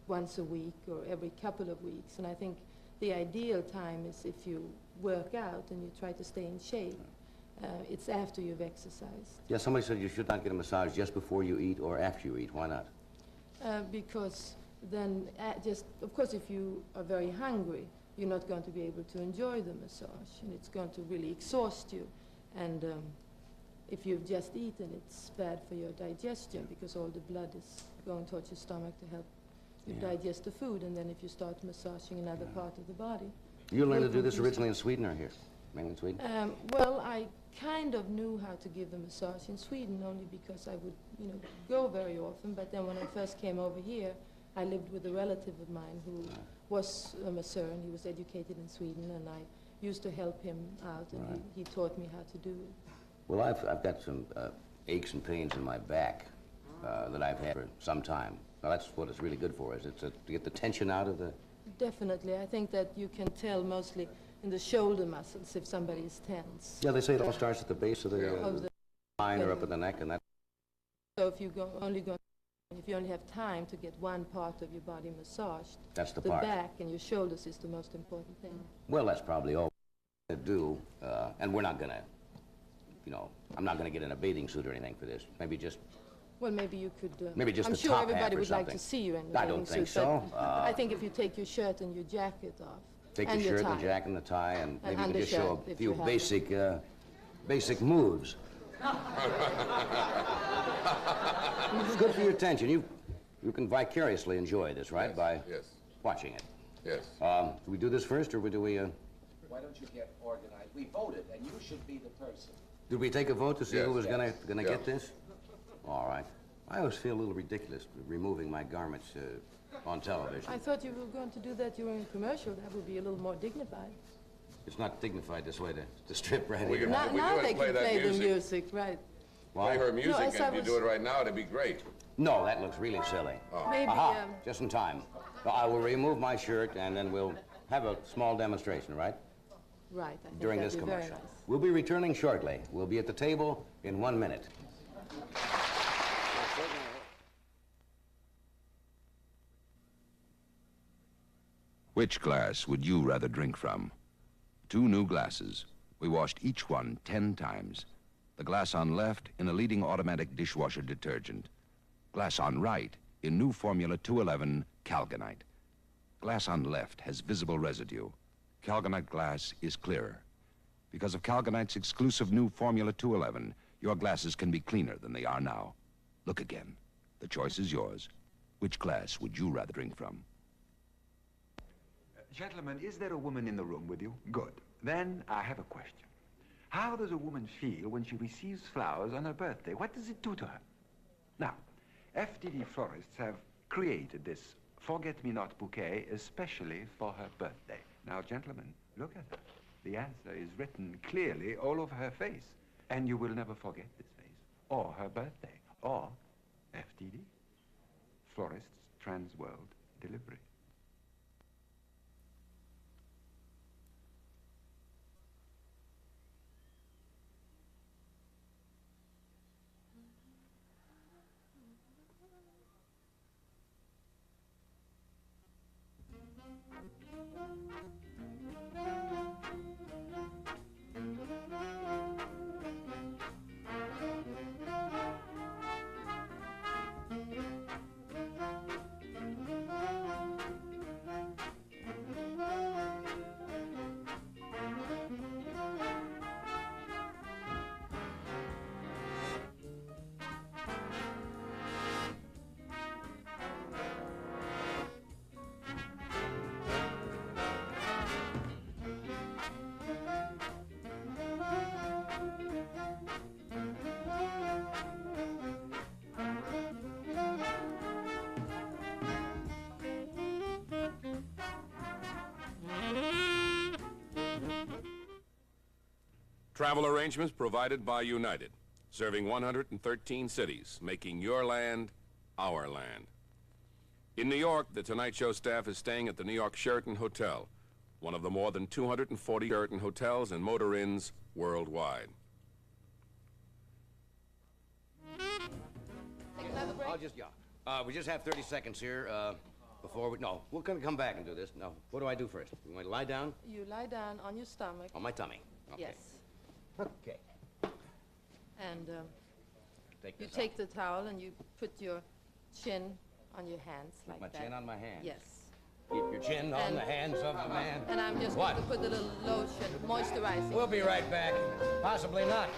Speaker 14: once a week or every couple of weeks. And I think the ideal time is if you work out and you try to stay in shape. It's after you've exercised.
Speaker 10: Yeah, somebody said you should not get a massage just before you eat or after you eat. Why not?
Speaker 14: Because then, of course, if you are very hungry, you're not going to be able to enjoy the massage, and it's going to really exhaust you. And if you've just eaten, it's bad for your digestion because all the blood is going towards your stomach to help you digest the food, and then if you start massaging another part of the body.
Speaker 10: You learned to do this originally in Sweden or here? Mainly in Sweden?
Speaker 14: Well, I kind of knew how to give the massage in Sweden only because I would, you know, go very often. But then when I first came over here, I lived with a relative of mine who was a masseur, and he was educated in Sweden, and I used to help him out, and he taught me how to do it.
Speaker 10: Well, I've got some aches and pains in my back that I've had for some time. Now, that's what it's really good for, is it to get the tension out of the...
Speaker 14: Definitely. I think that you can tell mostly in the shoulder muscles if somebody is tense.
Speaker 10: Yeah, they say it all starts at the base of the spine or up at the neck, and that...
Speaker 14: So if you if you only have time to get one part of your body massaged,
Speaker 10: that's the part.
Speaker 14: The back and your shoulders is the most important thing.
Speaker 10: Well, that's probably all we're going to do, and we're not going to, you know, I'm not going to get in a bathing suit or anything for this. Maybe just...
Speaker 14: Well, maybe you could...
Speaker 10: maybe just
Speaker 14: I'm
Speaker 10: the
Speaker 14: sure
Speaker 10: top
Speaker 14: everybody
Speaker 10: half or
Speaker 14: would
Speaker 10: something.
Speaker 14: like to see you in the
Speaker 10: I don't think
Speaker 14: suit,
Speaker 10: so.
Speaker 14: I think if you take your shirt and your jacket off,
Speaker 10: take
Speaker 14: and
Speaker 10: your shirt
Speaker 14: tie,
Speaker 10: and jacket and the tie, and maybe you can just
Speaker 14: undershirt,
Speaker 10: show a
Speaker 14: if
Speaker 10: few
Speaker 14: you have
Speaker 10: basic, basic moves. It's good for your attention. You can vicariously enjoy this, right?
Speaker 15: Yes.
Speaker 10: By
Speaker 15: yes.
Speaker 10: watching it.
Speaker 15: Yes.
Speaker 10: Do we do this first, or do we...
Speaker 16: Why don't you get organized? We voted, and you should be the person.
Speaker 10: Did we take a vote to see who was gonna
Speaker 15: Yeah.
Speaker 10: get this? All right. I always feel a little ridiculous removing my garments on television.
Speaker 14: I thought you were going to do that during a commercial. That would be a little more dignified.
Speaker 10: It's not dignified this way to strip right
Speaker 15: We
Speaker 10: here.
Speaker 15: can-
Speaker 14: Now
Speaker 15: do
Speaker 14: they
Speaker 15: it, play
Speaker 14: can
Speaker 15: that
Speaker 14: play the
Speaker 15: music.
Speaker 14: music, right?
Speaker 15: Play her music,
Speaker 14: as
Speaker 15: and
Speaker 14: I
Speaker 15: if you
Speaker 14: was-
Speaker 15: do it right now, it'd be great.
Speaker 10: No, that looks really silly.
Speaker 14: Maybe,
Speaker 10: Aha, just in time. I will remove my shirt, and then we'll have a small demonstration, right?
Speaker 14: Right, I think
Speaker 10: during
Speaker 14: that'd
Speaker 10: this
Speaker 14: be very
Speaker 10: commercial.
Speaker 14: nice.
Speaker 10: We'll be returning shortly. We'll be at the table in 1 minute.
Speaker 8: Which glass would you rather drink from? 2 new glasses. We washed each one 10 times. The glass on left in a leading automatic dishwasher detergent. Glass on right in new Formula 211 Calgonite. Glass on left has visible residue. Calgonite glass is clearer. Because of Calgonite's exclusive new Formula 211, your glasses can be cleaner than they are now. Look again. The choice is yours. Which glass would you rather drink from?
Speaker 17: Gentlemen, is there a woman in the room with you? Good. Then I have a question. How does a woman feel when she receives flowers on her birthday? What does it do to her? Now, FTD florists have created this forget-me-not bouquet especially for her birthday. Now, gentlemen, look at her. The answer is written clearly all over her face. And you will never forget this face, or her birthday, or FTD. Florists Trans-World Delivery.
Speaker 15: Travel arrangements provided by United, serving 113 cities, making your land our land. In New York, the Tonight Show staff is staying at the New York Sheraton Hotel, one of the more than 240 Sheraton hotels and motor inns worldwide.
Speaker 10: We just have 30 seconds here before we... No, we're going to come back and do this. No, what do I do first? You want to lie down?
Speaker 14: You lie down on your stomach.
Speaker 10: On my tummy. Okay.
Speaker 14: Yes.
Speaker 10: Okay.
Speaker 14: And you take the towel and you put your chin on your hands like
Speaker 10: my
Speaker 14: that.
Speaker 10: chin on my hands.
Speaker 14: Yes.
Speaker 10: Keep your chin on the hands of the man.
Speaker 14: And I'm just going to put a little lotion, moisturizing.
Speaker 10: We'll be right back. Possibly not.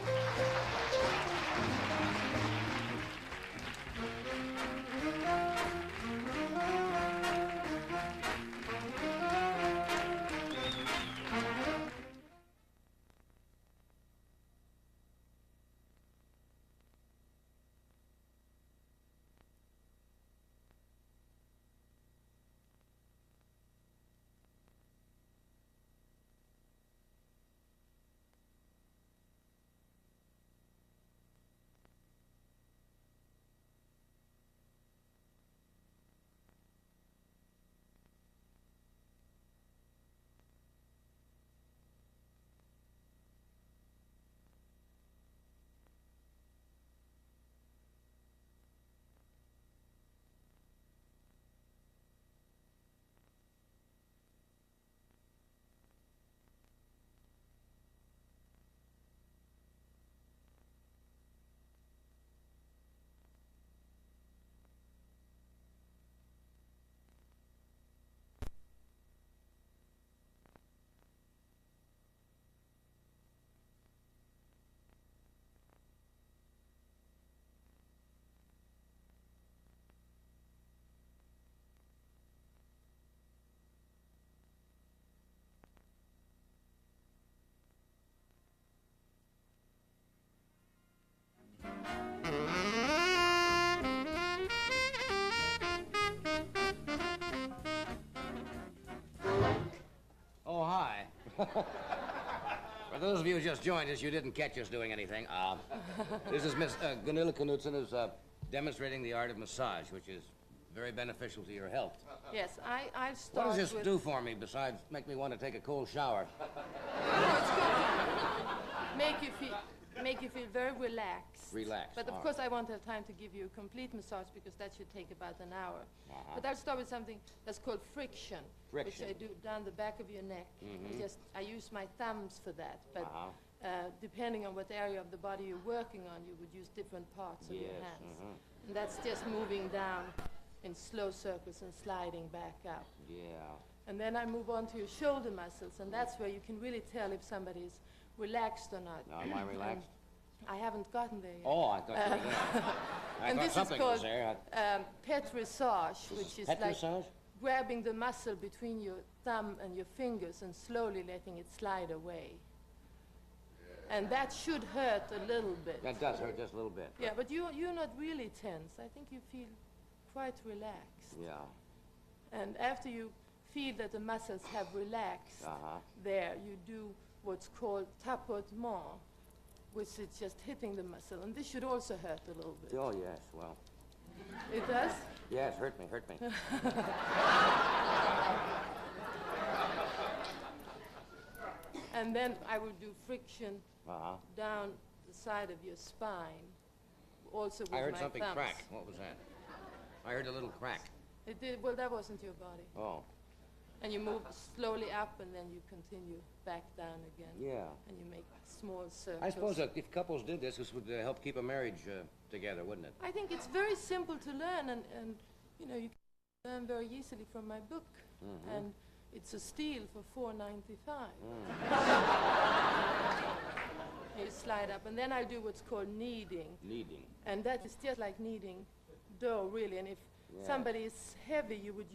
Speaker 10: Oh, hi. For those of you who just joined us, you didn't catch us doing anything. This is Miss Gunilla Knudsen, who's demonstrating the art of massage, which is
Speaker 16: very beneficial to your health.
Speaker 14: Yes, I'll
Speaker 16: What
Speaker 14: start
Speaker 16: does this
Speaker 14: with...
Speaker 16: do for me besides make me want to take a cold shower?
Speaker 14: Make you feel very relaxed.
Speaker 16: Relaxed,
Speaker 14: But of
Speaker 16: all
Speaker 14: course, I won't have time to give you a complete massage because that should take about an hour. But I'll start with something that's called friction, which I do down the back of your neck. I use my thumbs for that. But depending on what area of the body you're working on, you would use different parts of your hands. And that's just moving down in slow circles and sliding back up.
Speaker 16: Yeah.
Speaker 14: And then I move on to your shoulder muscles, and that's where you can really tell if somebody's relaxed or not.
Speaker 16: Now, am I relaxed?
Speaker 14: I haven't gotten there yet.
Speaker 16: Oh, I thought you were there.
Speaker 14: And this is
Speaker 16: something
Speaker 14: called
Speaker 16: was there.
Speaker 14: petrissage, which is like
Speaker 16: Petrissage?
Speaker 14: grabbing the muscle between your thumb and your fingers and slowly letting it slide away. And that should hurt a little bit.
Speaker 16: That does hurt just a little bit.
Speaker 14: Yeah, but you're not really tense. I think you feel quite relaxed.
Speaker 16: Yeah.
Speaker 14: And after you feel that the muscles have relaxed there, you do what's called tapotement, which is just hitting the muscle. And this should also hurt a little bit.
Speaker 16: Oh, yes, well.
Speaker 14: It does?
Speaker 16: Yes, hurt me.
Speaker 14: And then I will do friction down the side of your spine, also with my
Speaker 16: I heard something
Speaker 14: thumbs.
Speaker 16: crack. What was that? I heard a little crack.
Speaker 14: It did, well, that wasn't your body.
Speaker 16: Oh.
Speaker 14: And you move slowly up, and then you continue back down again.
Speaker 16: Yeah.
Speaker 14: And you make small circles.
Speaker 16: I suppose that if couples did this, this would help keep a marriage together, wouldn't it?
Speaker 14: I think it's very simple to learn, and you know, you can learn very easily from my book. And it's a steal for $4.95. You slide up, and then I do what's called kneading.
Speaker 16: Kneading.
Speaker 14: And that is just like kneading dough, really. And if somebody is heavy, you would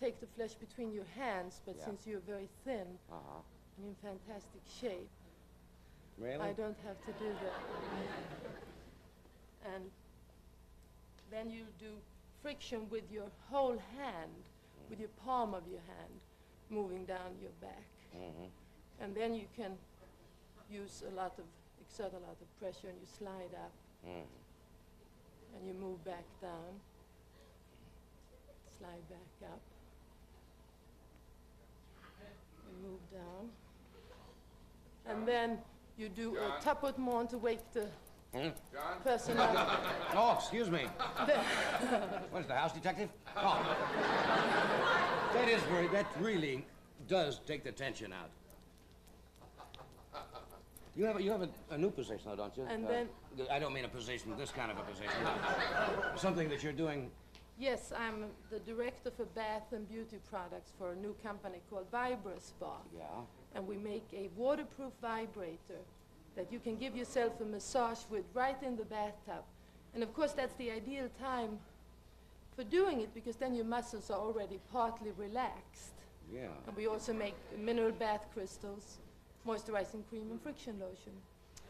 Speaker 14: take the flesh between your hands, but since you're very thin and in fantastic shape,
Speaker 16: really?
Speaker 14: I don't have to do that. And then you do friction with your whole hand, with your palm of your hand, moving down your back. And then you can exert a lot of pressure, and you slide up. And you move back down, slide back up, and move down. And then you do a tapotement to wake the person up.
Speaker 16: Oh, excuse me. What is the house detective? Oh. That really does take the tension out. You have a new position, though, don't you?
Speaker 14: And then...
Speaker 16: I don't mean a position, this kind of a position. Something that you're doing...
Speaker 14: Yes, I'm the director for bath and beauty products for a new company called VibraSpa.
Speaker 16: Yeah.
Speaker 14: And we make a waterproof vibrator that you can give yourself a massage with right in the bathtub. And of course, that's the ideal time for doing it, because then your muscles are already partly relaxed.
Speaker 16: Yeah.
Speaker 14: And we also make mineral bath crystals, moisturizing cream, and friction lotion.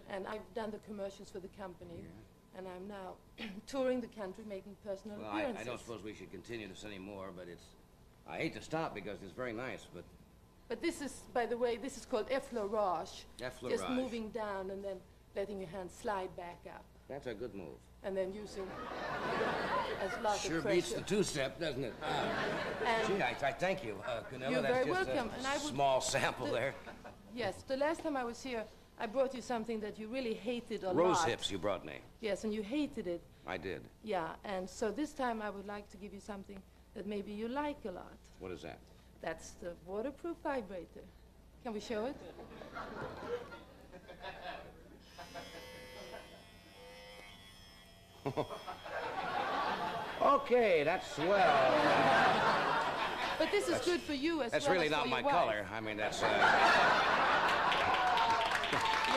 Speaker 14: And I've done the commercials for the company, and I'm now touring the country making personal appearances.
Speaker 16: I don't suppose we should continue this anymore, but I hate to stop because it's very nice, but...
Speaker 14: But this is, by the way, this is called effleurage.
Speaker 16: Effleurage.
Speaker 14: Just moving down and then letting your hand slide back up.
Speaker 16: That's a good move.
Speaker 14: And then using a lot
Speaker 16: Sure
Speaker 14: of pressure.
Speaker 16: beats the two-step, doesn't it? Gee, I thank you, Canilla.
Speaker 14: You're
Speaker 16: That's
Speaker 14: very
Speaker 16: just
Speaker 14: welcome.
Speaker 16: a
Speaker 14: And I would-
Speaker 16: small sample there.
Speaker 14: Yes, the last time I was here, I brought you something that you really hated a lot.
Speaker 16: Rose hips you brought me.
Speaker 14: Yes, and you hated it.
Speaker 16: I did.
Speaker 14: Yeah, and so this time I would like to give you something that maybe you like a lot.
Speaker 16: What is that?
Speaker 14: That's the waterproof vibrator. Can we show it?
Speaker 16: Okay, that's swell.
Speaker 14: But this is good for you as
Speaker 16: That's
Speaker 14: well
Speaker 16: really
Speaker 14: as
Speaker 16: not
Speaker 14: for
Speaker 16: my
Speaker 14: your wife.
Speaker 16: color. I mean, that's...
Speaker 14: Your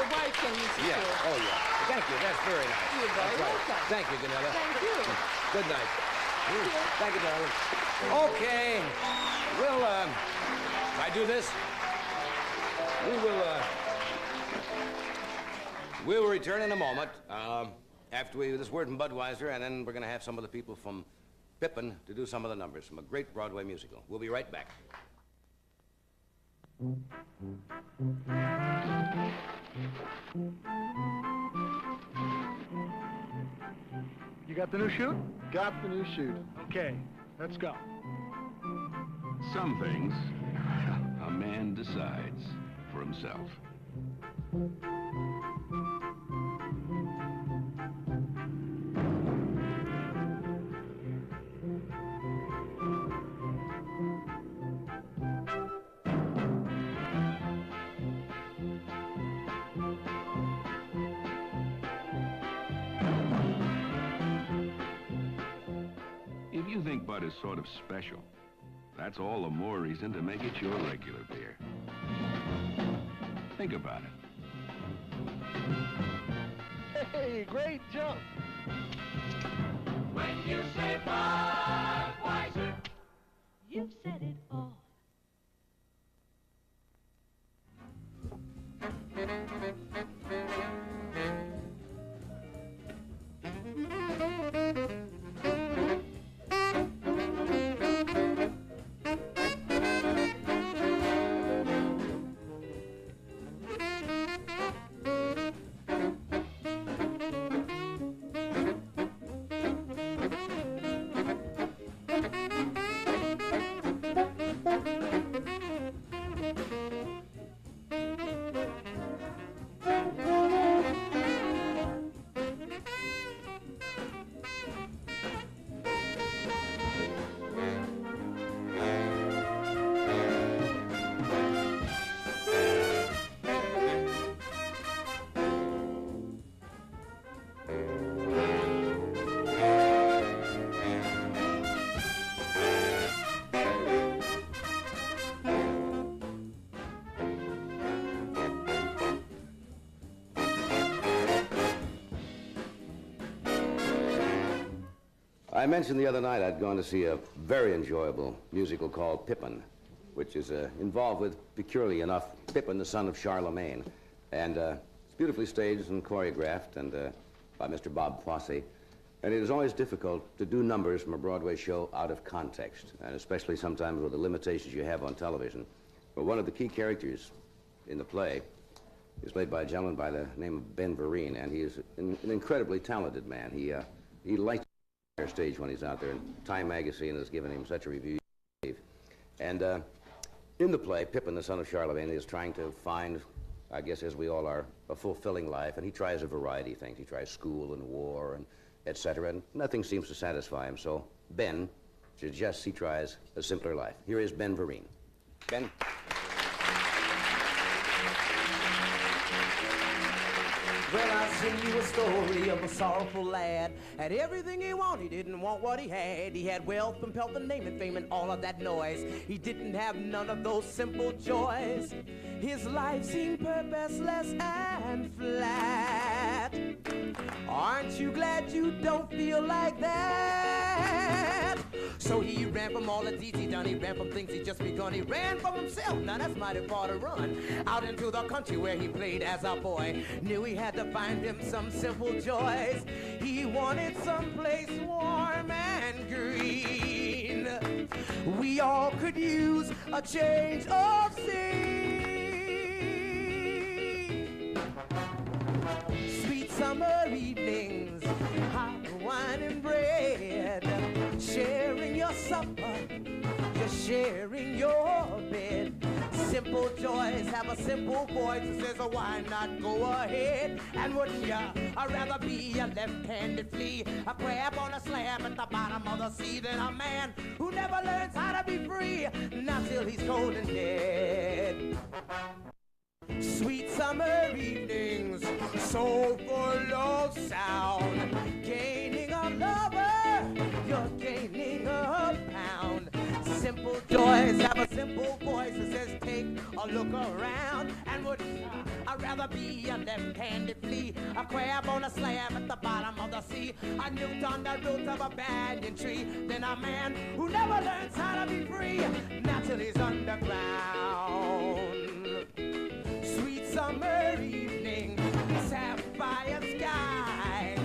Speaker 14: wife can use it
Speaker 16: Yeah,
Speaker 14: too.
Speaker 16: oh yeah. Thank you, that's very nice.
Speaker 14: You're very
Speaker 16: That's right.
Speaker 14: welcome.
Speaker 16: Thank you, Canilla.
Speaker 14: Thank you.
Speaker 16: Good night. Thank you, darling. Okay, we'll, if I do this, we'll return in a moment, after this word from Budweiser, and then we're gonna have some of the people from Pippin to do some of the numbers from a great Broadway musical. We'll be right back.
Speaker 7: You got the new chute? Got the new chute. Okay, let's go.
Speaker 8: Some things, a man decides for himself. If you think Bud is sort of special, that's all the more reason to make it your regular beer. Think about it.
Speaker 7: Hey, great jump.
Speaker 4: When you say Budweiser, you've said it all.
Speaker 10: I mentioned the other night I'd gone to see a very enjoyable musical called Pippin, which is involved with, peculiarly enough, Pippin, the son of Charlemagne. And it's beautifully staged and choreographed and by Mr. Bob Fosse. And it is always difficult to do numbers from a Broadway show out of context, and especially sometimes with the limitations you have on television. But one of the key characters in the play is played by a gentleman by the name of Ben Vereen, and he is an incredibly talented man. He likes the stage when he's out there, and Time magazine has given him such a review. And in the play, Pippin, the son of Charlemagne, is trying to find, I guess as we all are, a fulfilling life, and he tries a variety of things. He tries school and war and etc., and nothing seems to satisfy him. So Ben suggests he tries a simpler life. Here is Ben Vereen. Ben?
Speaker 18: Well, I'll sing you a story of a sorrowful lad. Had everything he wanted, he didn't want what he had. He had wealth and pelf and name and fame and all of that noise. He didn't have none of those simple joys. His life seemed purposeless and flat. Aren't you glad you don't feel like that? So he ran from all the deeds he done. He ran from things he just begun. He ran from himself. Now that's mighty far to run. Out into the country where he played as a boy. Knew he had to find him some simple joys. He wanted someplace warm and green. We all could use a change of scene. Sweet summer evenings, hot wine and bread, sharing your supper, you're sharing your bed. Simple joys have a simple voice that says, oh, why not go ahead? And wouldn't ya rather be a left-handed flea, a crab on a slab at the bottom of the sea, than a man who never learns how to be free, not till he's cold and dead. Sweet summer evenings, so full of sound, gaining a lover, you're gaining a pound. Simple joys have a simple voice that says, take a look around. And would I'd rather be a left-handed flea, a crab on a slab at the bottom of the sea, a newt on the root of a banyan tree, than a man who never learns how to be free, not till he's underground. Sweet summer evening, sapphire sky,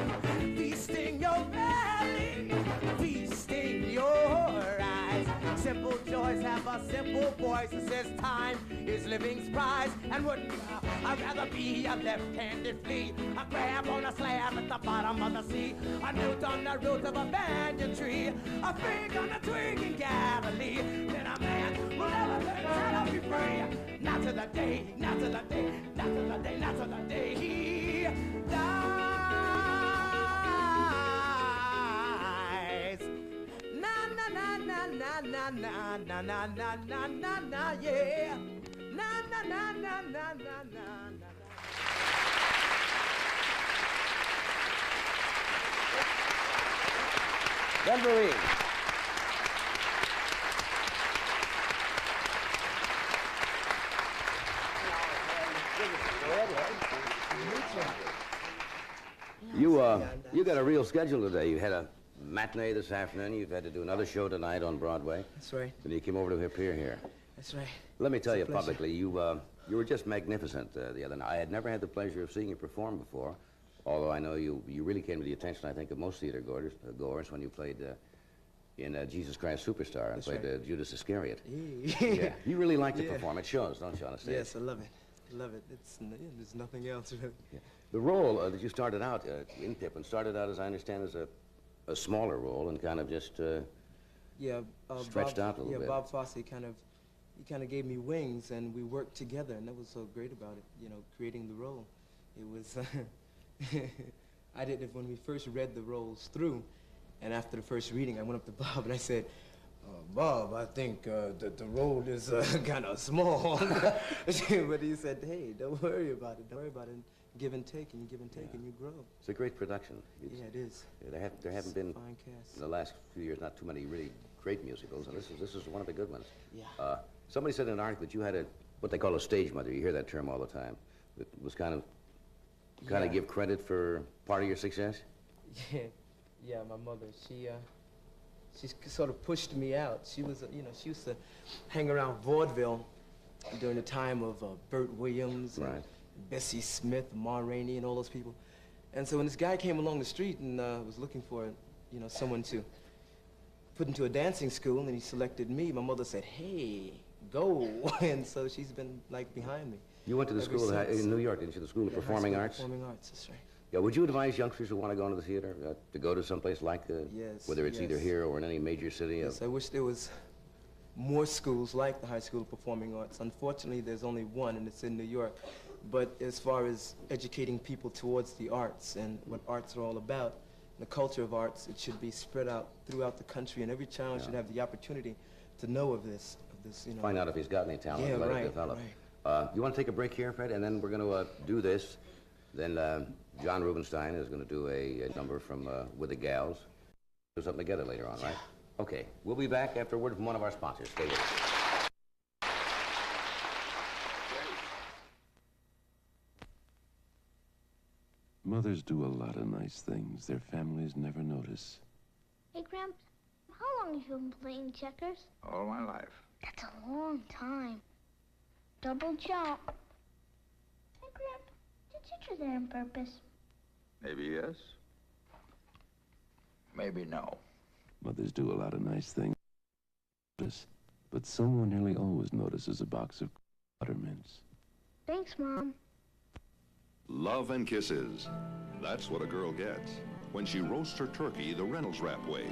Speaker 18: feasting your belly, feasting your eyes. Simple joys have a simple voice that says time is living's prize. And wouldn't I'd rather be a left-handed flea, a crab on a slab at the bottom of the sea, a newt on the root of a banyan tree, a fig on a twig in Galilee. Then a man will never learn how to be free. Not to the day, not to the day, not to the day, not to the day he dies. Na na na na na na na na na na na na na yeah. Na na na na na na na.
Speaker 16: Denverine. You got a real schedule today. You had a matinee this afternoon. You've had to do another show tonight on Broadway.
Speaker 19: That's right.
Speaker 16: And you came over to appear here.
Speaker 19: That's right.
Speaker 16: Let me tell
Speaker 19: It's
Speaker 16: you
Speaker 19: a pleasure.
Speaker 16: publicly, you were just magnificent the other night. I had never had the pleasure of seeing you perform before, although I know you really came to the attention, I think, of most theater goers when you played in Jesus Christ Superstar and
Speaker 19: That's
Speaker 16: played
Speaker 19: right.
Speaker 16: Judas Iscariot.
Speaker 19: Yeah.
Speaker 16: Yeah. You really like to
Speaker 19: Yeah.
Speaker 16: perform. It shows, don't you, on a stage?
Speaker 19: Yes, I love it. I love it. There's nothing else really.
Speaker 16: Yeah. The role that you started out in Pippin started out, as I understand, as a smaller role and kind of just
Speaker 19: Yeah,
Speaker 16: stretched
Speaker 19: Bob,
Speaker 16: out a little bit.
Speaker 19: Bob Fosse he kind of gave me wings, and we worked together, and that was so great about it. You know, creating the role. It was. I did when we first read the roles through, and after the first reading, I went up to Bob and I said, Bob, I think that the role is kind of small. But he said, hey, don't worry about it. Don't worry about it. Give and take, and you give and take, and you grow.
Speaker 16: It's a great production.
Speaker 19: Yeah, it is.
Speaker 16: There haven't been,
Speaker 19: fine cast.
Speaker 16: in the last few years, not too many really great musicals, and this is one of the good ones.
Speaker 19: Yeah.
Speaker 16: Somebody said in an article that you had what they call a stage mother. You hear that term all the time. It was kind of
Speaker 19: Yeah.
Speaker 16: give credit for part of your success?
Speaker 19: Yeah, my mother, she sort of pushed me out. She was, she used to hang around vaudeville during the time of Burt Williams, and Bessie Smith, Ma Rainey, and all those people. And so when this guy came along the street and was looking for, someone to put into a dancing school, and he selected me, my mother said, hey, go. And so she's been, like, behind me.
Speaker 16: You went to the
Speaker 19: ever
Speaker 16: school
Speaker 19: since.
Speaker 16: in New York, didn't you? The School of Performing
Speaker 19: High
Speaker 16: Arts?
Speaker 19: School of Performing Arts, that's right.
Speaker 16: Yeah, would you advise youngsters who want to go into the theater to go to someplace like,
Speaker 19: Yes,
Speaker 16: whether it's either
Speaker 19: yes.
Speaker 16: here or in any major city?
Speaker 19: Yes, I wish there was more schools like the High School of Performing Arts. Unfortunately, there's only one, and it's in New York. But as far as educating people towards the arts and what arts are all about, the culture of arts, it should be spread out throughout the country, and every child should have the opportunity to know of this,
Speaker 16: Find out if he's got any talent
Speaker 19: Yeah,
Speaker 16: and let
Speaker 19: right,
Speaker 16: it develop.
Speaker 19: right.
Speaker 16: You want to take a break here, Fred? And then we're going to do this. Then John Rubinstein is going to do a number from With the Gals. Do something together later on, right? Okay. We'll be back after a word from one of our sponsors. Stay with us.
Speaker 20: Mothers do a lot of nice things their families never notice.
Speaker 21: Hey, Gramps, how long have you been playing checkers?
Speaker 22: All my life.
Speaker 21: That's a long time. Double jump. Hey, Gramps, did you do that on purpose?
Speaker 22: Maybe yes. Maybe no.
Speaker 20: Mothers do a lot of nice things, but someone nearly always notices a box of buttermints.
Speaker 21: Thanks, Mom.
Speaker 23: Love and kisses. That's what a girl gets when she roasts her turkey the Reynolds Wrap way.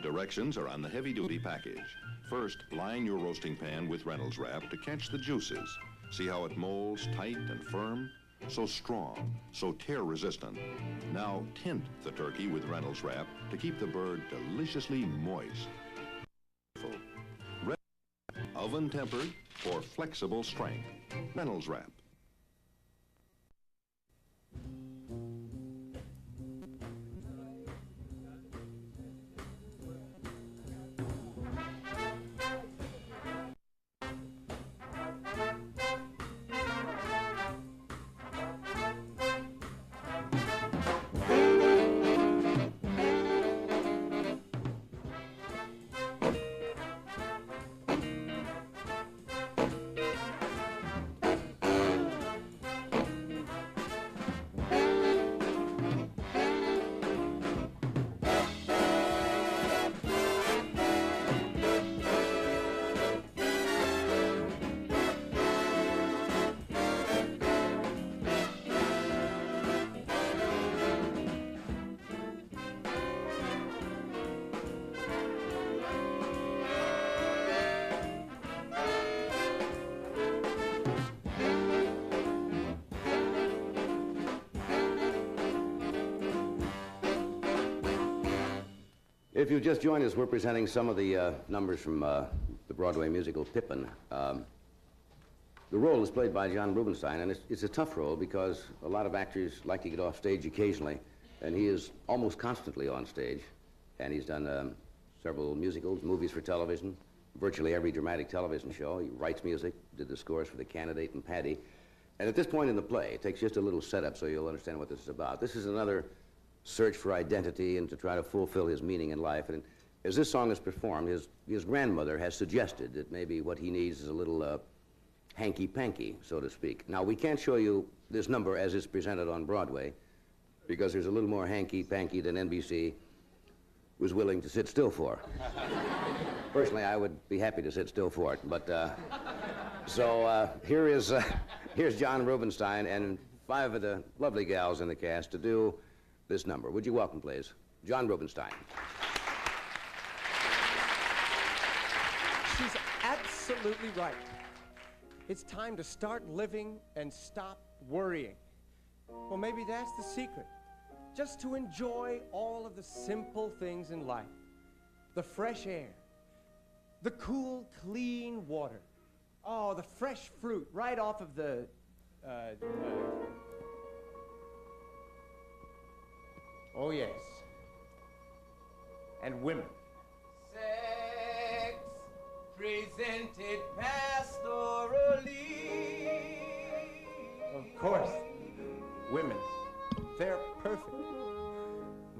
Speaker 23: Directions are on the heavy-duty package. First, line your roasting pan with Reynolds Wrap to catch the juices. See how it molds tight and firm? So strong, so tear-resistant. Now tint the turkey with Reynolds Wrap to keep the bird deliciously moist. Reynolds Wrap, oven-tempered for flexible strength. Reynolds Wrap.
Speaker 10: If you've just joined us, we're presenting some of the numbers from the Broadway musical Pippin. The role is played by John Rubinstein, and it's a tough role because a lot of actors like to get off stage occasionally, and he is almost constantly on stage. And he's done several musicals, movies for television, virtually every dramatic television show. He writes music, did the scores for The Candidate and Patty. And at this point in the play, it takes just a little setup so you'll understand what this is about. This is another search for identity and to try to fulfill his meaning in life. And as this song is performed, his grandmother has suggested that maybe what he needs is a little hanky-panky, so to speak. Now, we can't show you this number as it's presented on Broadway because there's a little more hanky-panky than NBC was willing to sit still for. Personally, I would be happy to sit still for it, but here's John Rubinstein and 5 of the lovely gals in the cast to do this number. Would you welcome, please, John Rubinstein.
Speaker 3: She's absolutely right. It's time to start living and stop worrying. Well, maybe that's the secret. Just to enjoy all of the simple things in life. The fresh air, the cool, clean water. Oh, the fresh fruit right off of the, oh, yes. And women.
Speaker 18: Sex presented pastorally.
Speaker 3: Of course, women. They're perfect.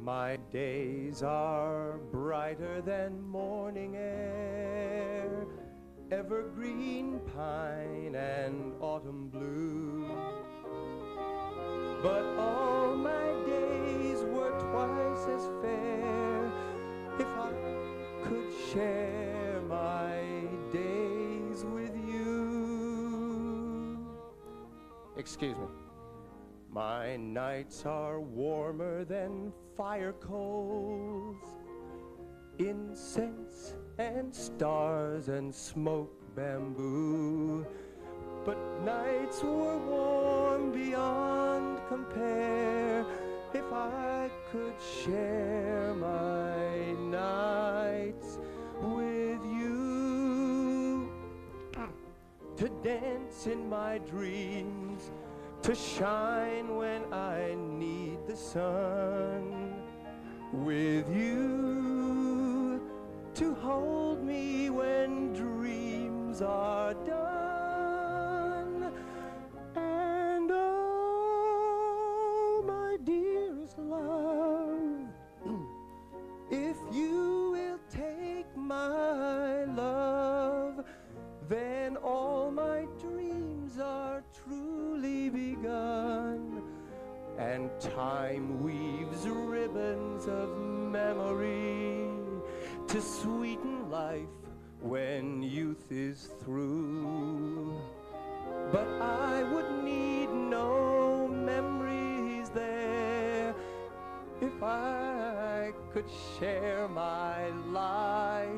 Speaker 3: My days are brighter than morning air, evergreen pine and autumn blue. But all my days were twice as fair if I could share my days with you. Excuse me. My nights are warmer than fire coals, incense and stars and smoke bamboo. But nights were warm beyond compare if I could share my nights with you. To dance in my dreams, to shine when I need the sun, with you, to hold me when dreams are done. And oh, my dearest love, if you will take my love, then all my dreams are truly begun, and time weaves ribbons of memory to sweeten life when youth is through. But I would need no memories there if I could share my life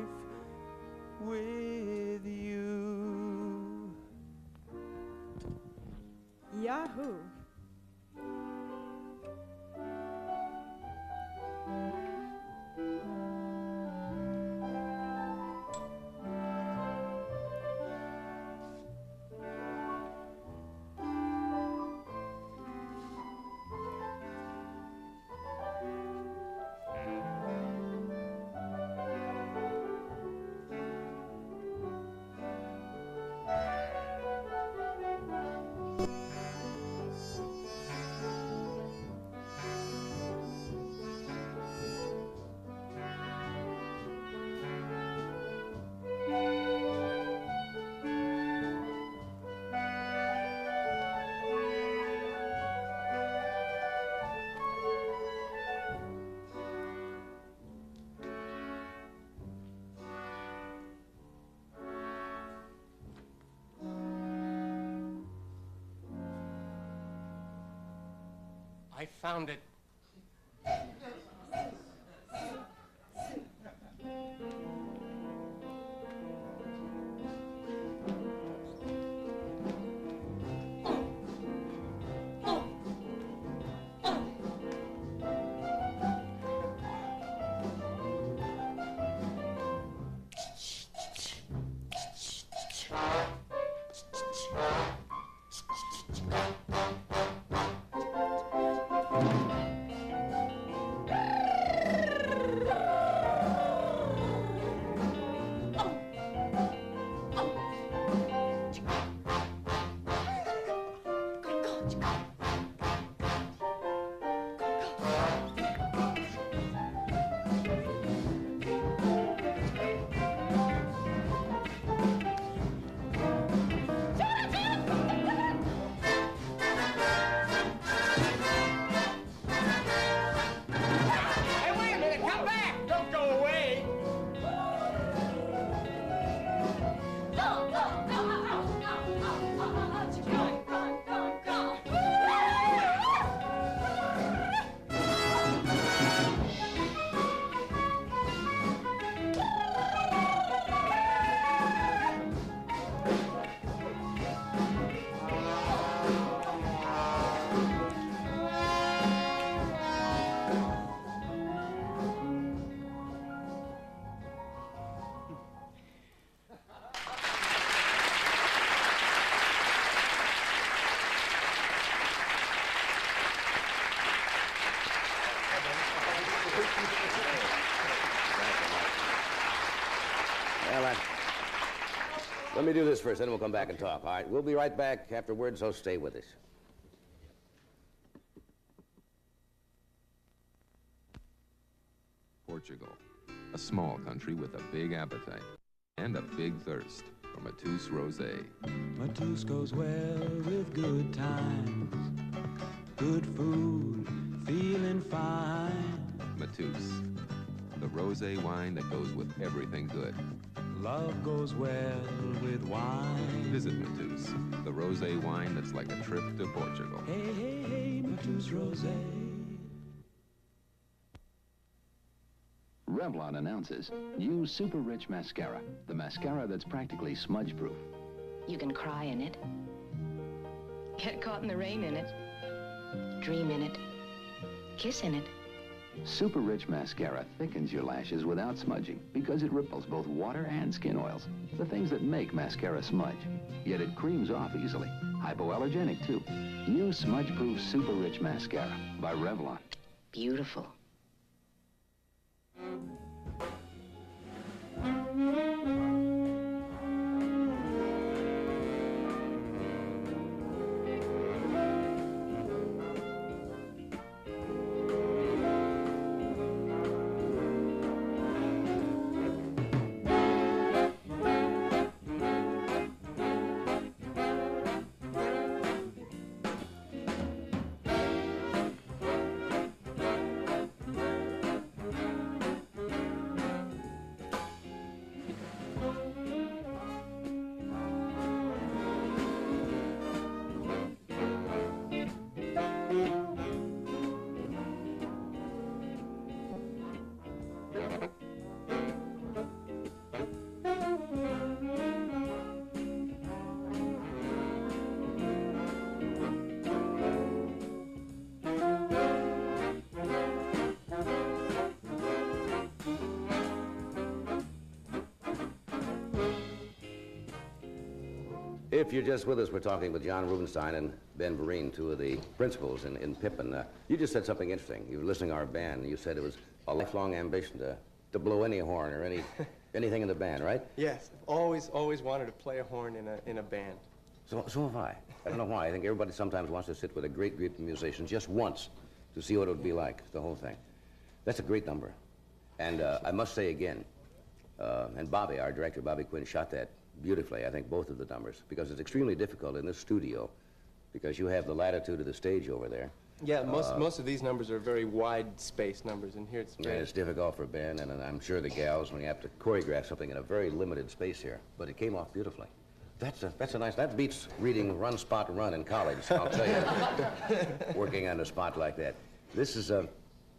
Speaker 3: with you.
Speaker 5: Yahoo!
Speaker 3: I found it.
Speaker 16: Let me do this first, then we'll come back and talk. All right, we'll be right back afterwards, so stay with us.
Speaker 8: Portugal, a small country with a big appetite and a big thirst for Matus Rosé.
Speaker 2: Matus goes well with good times, good food, feeling fine.
Speaker 8: Matus, the rosé wine that goes with everything good.
Speaker 2: Love goes well with wine.
Speaker 8: Visit Matus, the rosé wine that's like a trip to Portugal.
Speaker 2: Hey, hey, hey, Matus Rosé.
Speaker 5: Revlon announces new Super Rich Mascara, the mascara that's practically smudge-proof.
Speaker 6: You can cry in it, get caught in the rain in it, dream in it, kiss in it.
Speaker 5: Super Rich Mascara thickens your lashes without smudging because it repels both water and skin oils, the things that make mascara smudge. Yet it creams off easily. Hypoallergenic, too. New smudge-proof Super Rich Mascara by Revlon.
Speaker 6: Beautiful.
Speaker 16: If you're just with us, we're talking with John Rubenstein and Ben Vereen, two of the principals in Pippin. You just said something interesting. You were listening to our band, and you said it was a lifelong ambition to blow any horn or anything in the band, right?
Speaker 3: Yes, always wanted to play a horn in a band.
Speaker 16: So have I. I don't know why. I think everybody sometimes wants to sit with a great group of musicians just once to see what it would be like, the whole thing. That's a great number. And I must say again, and Bobby, our director, Bobby Quinn, shot that beautifully, I think, both of the numbers, because it's extremely difficult in this studio, because you have the latitude of the stage over there.
Speaker 3: Yeah, most of these numbers are very wide space numbers, and here it's very...
Speaker 16: And it's difficult for Ben, and I'm sure the gals, when you have to choreograph something in a very limited space here, but it came off beautifully. That's a nice, that beats reading Run, Spot, Run in college, I'll tell you, working on a spot like that. This is,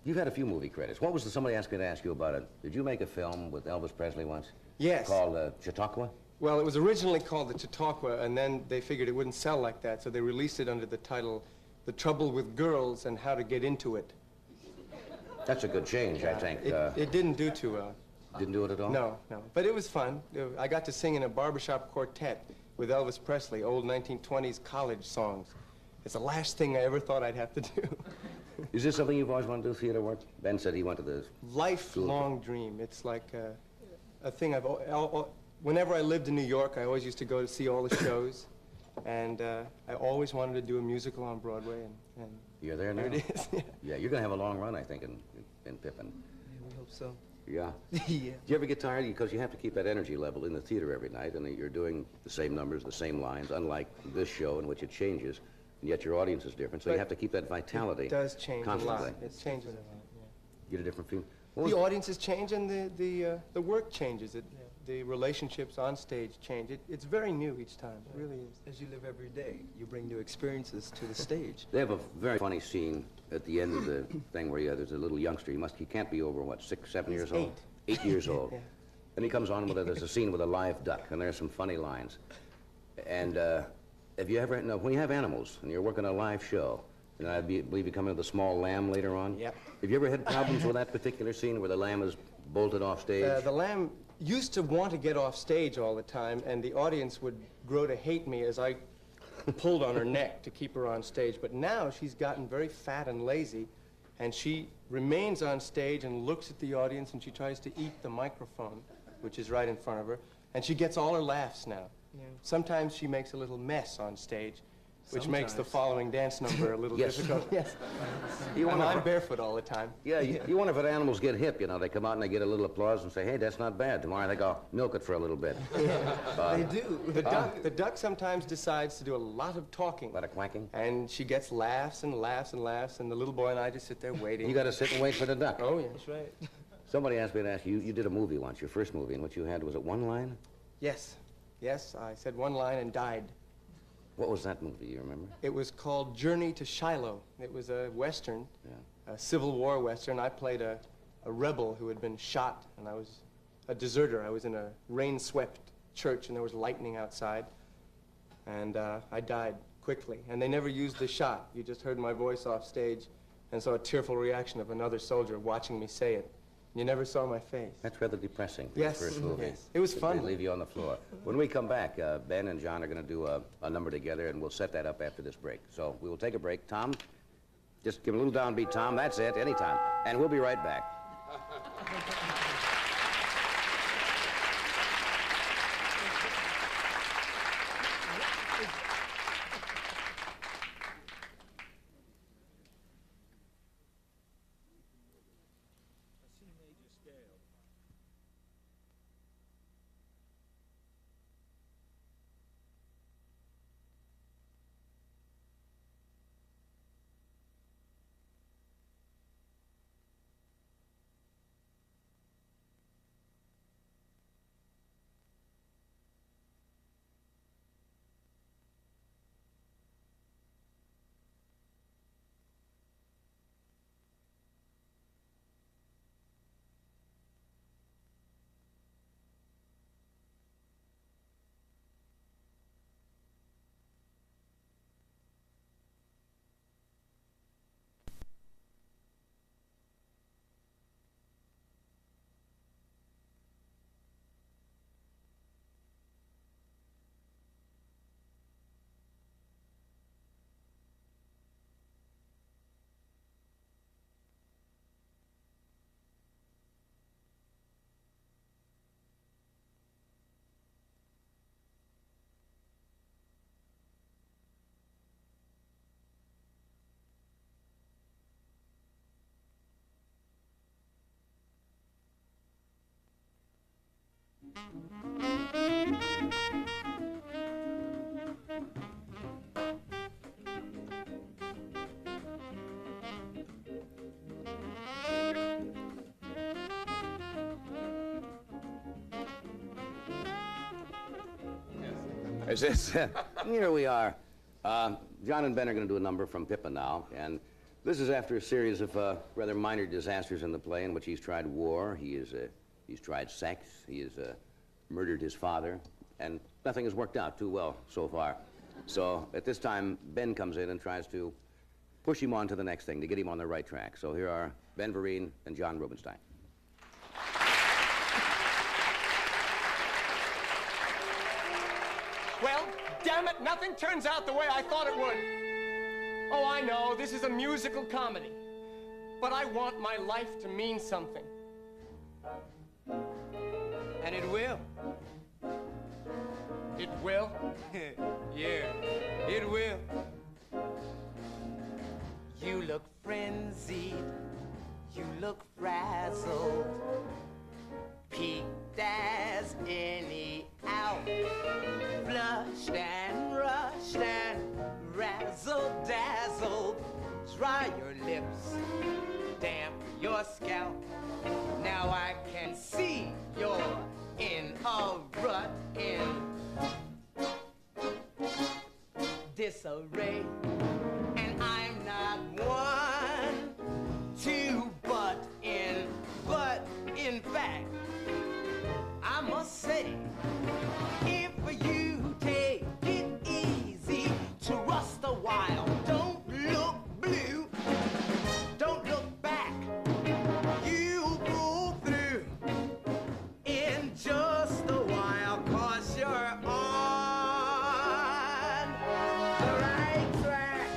Speaker 16: you've had a few movie credits. What was somebody asked me to ask you about it? Did you make a film with Elvis Presley once?
Speaker 3: Yes.
Speaker 16: Called Chautauqua?
Speaker 3: Well, it was originally called the Chautauqua, and then they figured it wouldn't sell like that, so they released it under the title, The Trouble with Girls and How to Get Into It.
Speaker 16: That's a good change, I think.
Speaker 3: It didn't do too well.
Speaker 16: Didn't do it at all?
Speaker 3: No. But it was fun. I got to sing in a barbershop quartet with Elvis Presley, old 1920s college songs. It's the last thing I ever thought I'd have to do.
Speaker 16: Is this something you've always wanted to do, theater work? Ben said he went to the...
Speaker 3: Lifelong dream. It's like a thing I've... Whenever I lived in New York, I always used to go to see all the shows, and I always wanted to do a musical on Broadway, and
Speaker 16: you're there now?
Speaker 3: There it is.
Speaker 16: Yeah, you're going to have a long run, I think, in Pippin.
Speaker 19: Yeah, we hope so.
Speaker 16: Yeah.
Speaker 19: Yeah.
Speaker 16: Do you ever get tired? Because you have to keep that energy level in the theater every night, and you're doing the same numbers, the same lines, unlike this show in which it changes, and yet your audience is different, so you have to keep that vitality.
Speaker 3: It does change
Speaker 16: constantly.
Speaker 3: a lot. It changes a lot, yeah.
Speaker 16: Get a different feeling.
Speaker 3: The audiences change, and the work changes. The relationships on stage change. It's very new each time. It really is.
Speaker 19: As you live every day, you bring new experiences to the stage.
Speaker 16: They have a very funny scene at the end of the thing where there's a little youngster. He can't be over, what, 6, 7 years old? 8 years old. Yeah. And he comes on there's a scene with a live duck, and there's some funny lines. And have you ever, when you have animals and you're working a live show, and I believe you come in with a small lamb later on?
Speaker 3: Yep.
Speaker 16: Have you ever had problems with that particular scene where the lamb is bolted off stage?
Speaker 3: The lamb used to want to get off stage all the time, and the audience would grow to hate me as I pulled on her neck to keep her on stage. But now she's gotten very fat and lazy, and she remains on stage and looks at the audience, and she tries to eat the microphone, which is right in front of her, and she gets all her laughs now. Sometimes she makes a little mess on stage, which makes the
Speaker 19: Sometimes.
Speaker 3: following dance number a little
Speaker 10: Yes.
Speaker 3: difficult. Yes.
Speaker 10: You
Speaker 3: And
Speaker 10: wonder
Speaker 3: I'm
Speaker 10: if-
Speaker 3: barefoot all the time.
Speaker 10: Yeah, you wonder if the animals get hip, you know. They come out and they get a little applause and say, hey, that's not bad. Tomorrow they go, milk it for a little bit.
Speaker 3: They do. The duck sometimes decides to do a lot of talking. A
Speaker 10: lot of quacking?
Speaker 3: And she gets laughs and laughs and laughs, and the little boy and I just sit there waiting.
Speaker 10: You got to sit and wait for the duck.
Speaker 3: Oh, yeah. That's right.
Speaker 10: Somebody asked me to ask you, you did a movie once, your first movie, and what you had, was it one line?
Speaker 3: Yes. Yes, I said one line and died.
Speaker 10: What was that movie, you remember?
Speaker 3: It was called Journey to Shiloh. It was a Western, a Civil War Western. I played a rebel who had been shot, and I was a deserter. I was in a rain-swept church, and there was lightning outside. And I died quickly. And they never used the shot. You just heard my voice off stage and saw a tearful reaction of another soldier watching me say it. You never saw my face.
Speaker 10: That's rather depressing for
Speaker 3: Yes,
Speaker 10: the first movie.
Speaker 3: yes. It was fun.
Speaker 10: They leave you on the floor. When we come back, Ben and John are going to do a number together, and we'll set that up after this break. So we will take a break. Tom, just give a little downbeat, Tom. That's it, anytime. And we'll be right back. Is this? Here we are. John and Ben are going to do a number from Pippa now, and this is after a series of rather minor disasters in the play in which he's tried war, he's tried sex, he has murdered his father, and nothing has worked out too well so far. So at this time, Ben comes in and tries to push him on to the next thing, to get him on the right track. So here are Ben Vereen and John Rubinstein.
Speaker 3: Well, damn it, nothing turns out the way I thought it would. Oh, I know, this is a musical comedy. But I want my life to mean something. And it will. It will? Yeah, it will.
Speaker 18: You look frenzied, you look frazzled, peaked as any owl, flushed and rushed and razzle-dazzled. Dry your lips, damp your scalp. Now I can see you're in a rut, in disarray. And I'm not one to butt in, but in fact, I must say, if you take it easy to rust a while, don't look blue, don't look back, you'll pull through in just a while, 'cause you're on the right track.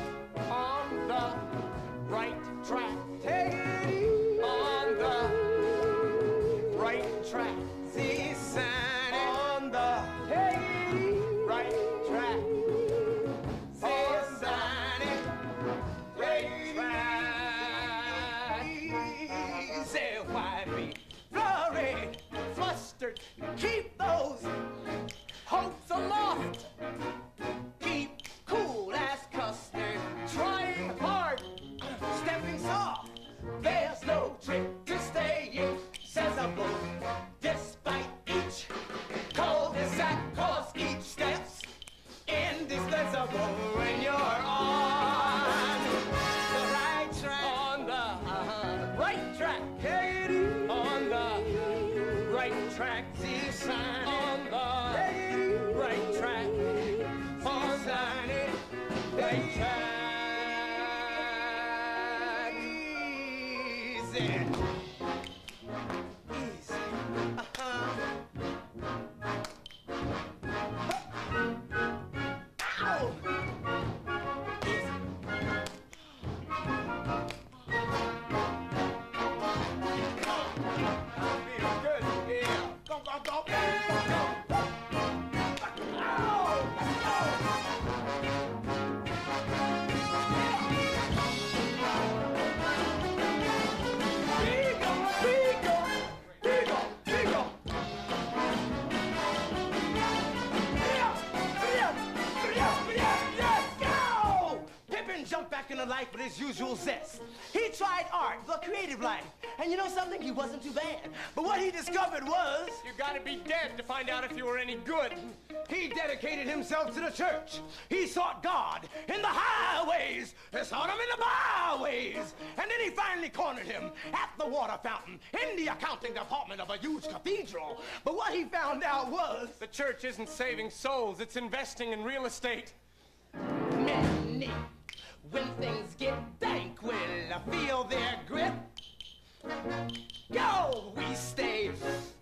Speaker 18: Easy. Ow! Jumped back into life with his usual zest. He tried art, the creative life. And you know something? He wasn't too bad. But what he discovered was...
Speaker 3: You gotta be dead to find out if you were any good.
Speaker 18: He dedicated himself to the church. He sought God in the highways. He sought him in the byways. And then he finally cornered him at the water fountain in the accounting department of a huge cathedral. But what he found out was...
Speaker 3: The church isn't saving souls, it's investing in real estate.
Speaker 18: Many. When things get dank, will I feel their grip? Yo, we stay,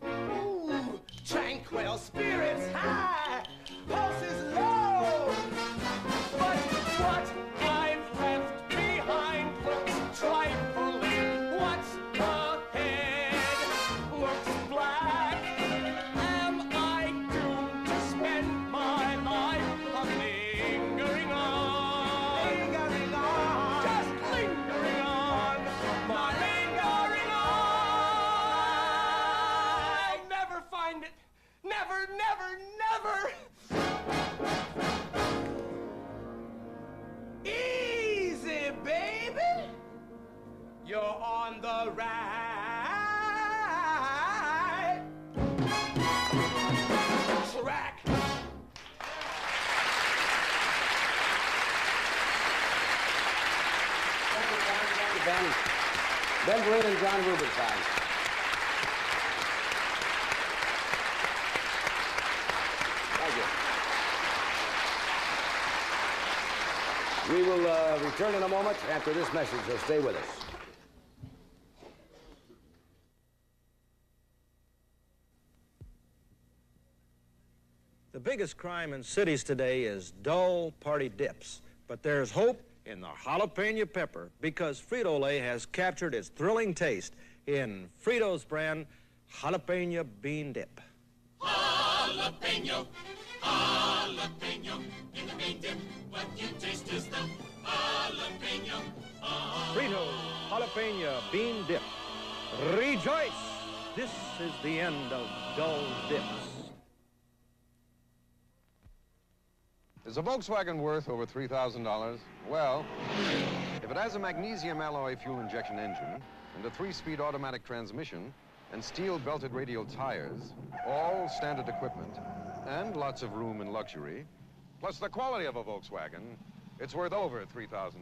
Speaker 18: ooh, tranquil, spirits high, pulses low.
Speaker 3: But what I've left behind looks trifling. What's ahead looks black. Am I doomed to spend my life lingering on? Never, never, never!
Speaker 18: Easy, baby! You're on the right track.
Speaker 10: Ben Green and John Rubenstein. We will return in a moment after this message, so stay with us.
Speaker 1: The biggest crime in cities today is dull party dips. But there's hope in the jalapeno pepper because Frito-Lay has captured its thrilling taste in Frito's brand jalapeno bean dip.
Speaker 11: Jalapeno, jalapeno, in the bean dip, what you taste is the jalapeno.
Speaker 1: Frito jalapeno bean dip. Rejoice! This is the end of dull dips.
Speaker 12: Is a Volkswagen worth over $3,000? Well, if it has a magnesium alloy fuel injection engine and a 3-speed automatic transmission and steel belted radial tires, all standard equipment, and lots of room and luxury, plus the quality of a Volkswagen, it's worth over $3,000.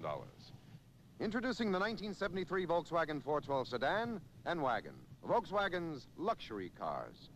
Speaker 12: Introducing the 1973 Volkswagen 412 sedan and wagon, Volkswagen's luxury cars.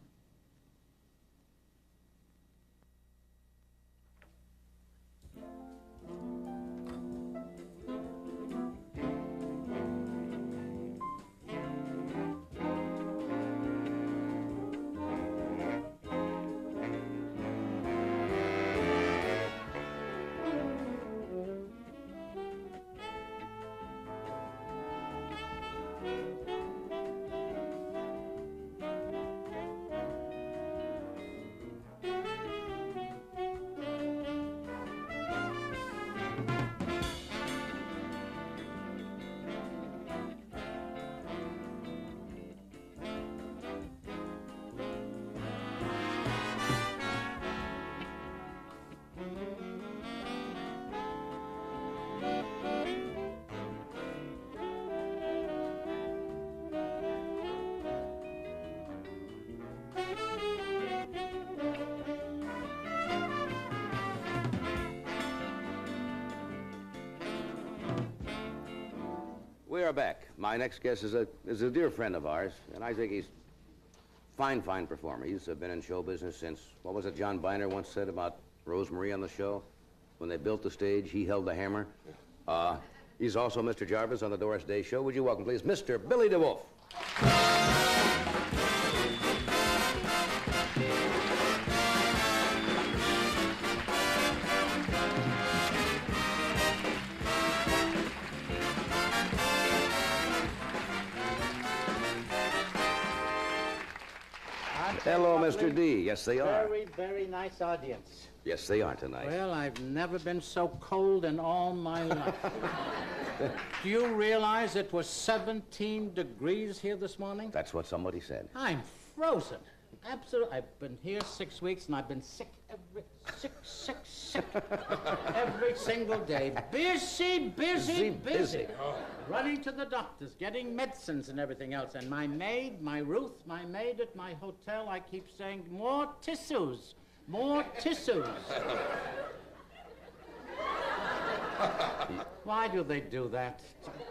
Speaker 10: We are back. My next guest is a dear friend of ours, and I think he's fine performer. He's been in show business since, what was it John Biner once said about Rosemarie on the show? When they built the stage, he held the hammer.
Speaker 16: He's also Mr. Jarvis on the Doris Day Show. Would you welcome, please, Mr. Billy DeWolf? Hello, Mr. D. Yes, they are.
Speaker 9: Very, very nice audience.
Speaker 16: Yes, they are tonight.
Speaker 9: Well, I've never been so cold in all my life. Do you realize it was 17 degrees here this morning?
Speaker 16: That's what somebody said.
Speaker 9: I'm frozen. Absolutely. I've been here 6 weeks, and I've been sick every single day. Busy. Running to the doctors, getting medicines and everything else. And my maid, my Ruth, my maid at my hotel, I keep saying, more tissues. More tissues. Why do they do that?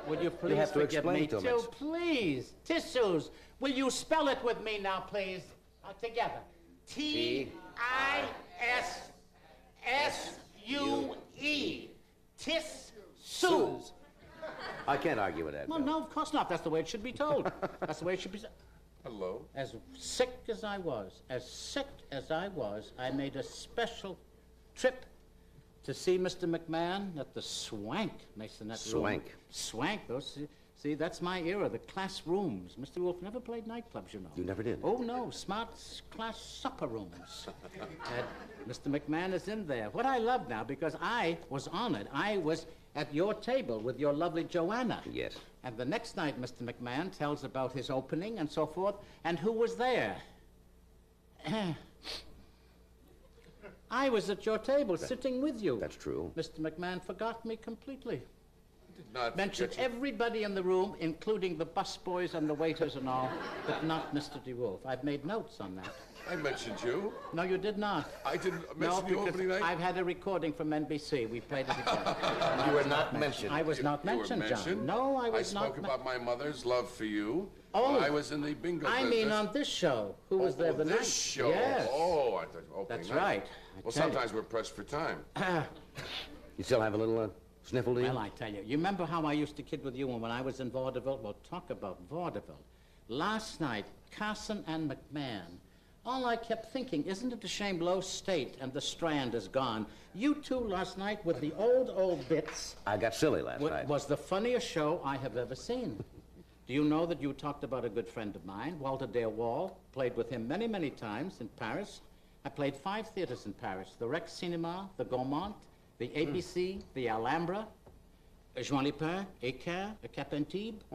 Speaker 9: Would you please
Speaker 16: have to
Speaker 9: forgive me
Speaker 16: explain to
Speaker 9: too?
Speaker 16: them.
Speaker 9: Please. Tissues. Will you spell it with me now, please? Together. Tisue. Tissues.
Speaker 16: I can't argue with that.
Speaker 9: Well, no, of course not. That's the way it should be told. That's the way it should be said.
Speaker 15: Hello.
Speaker 9: As sick as I was, I made a special trip to see Mr. McMahon at the Swank Masonette room.
Speaker 16: Swank.
Speaker 9: Swank. Those, see, that's my era, the class rooms. Mr. Wolf never played nightclubs, you know.
Speaker 16: You never did?
Speaker 9: Oh, no, smart class supper rooms. Mr. McMahon is in there. What I love now, because I was honored, I was at your table with your lovely Joanna.
Speaker 16: Yes.
Speaker 9: And the next night, Mr. McMahon tells about his opening and so forth, and who was there? I was at your table, sitting with you.
Speaker 16: That's true.
Speaker 9: Mr. McMahon forgot me completely.
Speaker 15: Did not
Speaker 9: Mentioned
Speaker 15: forget you.
Speaker 9: everybody in the room, including the busboys and the waiters and all, but not Mr. DeWolf. I've made notes on that.
Speaker 15: I mentioned you.
Speaker 9: No, you did not.
Speaker 15: I didn't mention the
Speaker 9: because
Speaker 15: opening night?
Speaker 9: I've had a recording from NBC. We played it again.
Speaker 16: You were not mentioned.
Speaker 9: I was not
Speaker 15: You were
Speaker 9: mentioned,
Speaker 15: mentioned.
Speaker 9: John. No, I was
Speaker 15: I
Speaker 9: not.
Speaker 15: spoke about my mother's love for you.
Speaker 9: Oh.
Speaker 15: While I was in the bingo
Speaker 9: I
Speaker 15: business.
Speaker 9: mean on this show. Who was there the night?
Speaker 15: This show.
Speaker 9: Yes.
Speaker 15: Oh, I thought opening
Speaker 9: That's
Speaker 15: night.
Speaker 9: right.
Speaker 15: Well, sometimes we're pressed for time.
Speaker 16: You still have a little sniffle, do you?
Speaker 9: Well, I tell you. You remember how I used to kid with you when I was in vaudeville? Well, talk about vaudeville. Last night, Carson and McMahon. All I kept thinking, isn't it a shame Low State and the Strand is gone? You two last night with the old bits.
Speaker 16: I got silly last night.
Speaker 9: Was the funniest show I have ever seen. Do you know that you talked about a good friend of mine, Walter Dale Wall? Played with him many, many times in Paris. I played 5 theaters in Paris. The Rex Cinema, the Gaumont, the ABC, the Alhambra, Jean Lépin, Équerre, the Cap Antibes.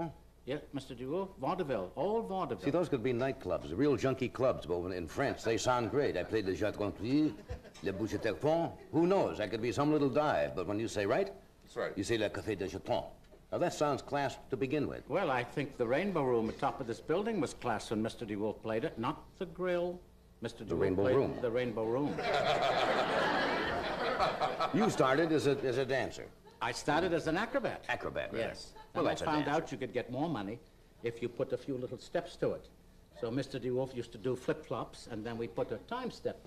Speaker 9: Yeah, Mr. Duo, vaudeville, old vaudeville.
Speaker 16: See, those could be nightclubs, the real junkie clubs. But in France, they sound great. I played the Jacques Gontier, Le Boucheteur Pont. Who knows? That could be some little dive. But when you say right,
Speaker 15: that's right.
Speaker 16: You say Le Café de Jeton. Now, that sounds class to begin with.
Speaker 9: Well, I think the Rainbow Room at the top of this building was class when Mr. DeWolf played it, not the grill. Mr. DeWolf
Speaker 16: Rainbow
Speaker 9: played
Speaker 16: Room.
Speaker 9: The Rainbow Room.
Speaker 16: You started as a dancer.
Speaker 9: I started as an acrobat.
Speaker 16: Acrobat, right?
Speaker 9: Yes.
Speaker 16: Well,
Speaker 9: And
Speaker 16: that's
Speaker 9: I
Speaker 16: a
Speaker 9: found
Speaker 16: dancer.
Speaker 9: out you could get more money if you put a few little steps to it. So Mr. DeWolf used to do flip-flops, and then we put a time step.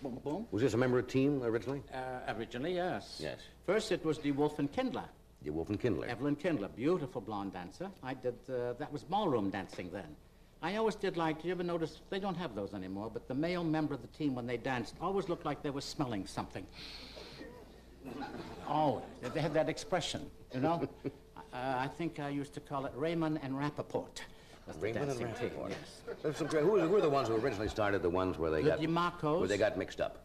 Speaker 9: Boom, boom.
Speaker 16: Was this a member of a team originally?
Speaker 9: Originally, yes.
Speaker 16: Yes.
Speaker 9: First, it was DeWolf and Kindler.
Speaker 16: DeWolf and Kindler.
Speaker 9: Evelyn Kindler, beautiful blonde dancer. I did, that was ballroom dancing then. I always did like, you ever notice, they don't have those anymore, but the male member of the team when they danced always looked like they were smelling something. Oh, they had that expression, you know? I think I used to call it Raymond and Rappaport. was the
Speaker 16: Raymond and
Speaker 9: dancing team,
Speaker 16: Rappaport.
Speaker 9: yes.
Speaker 16: There's some great- who were the ones who originally started the ones where they
Speaker 9: The
Speaker 16: got
Speaker 9: DeMarcos.
Speaker 16: where they got mixed up?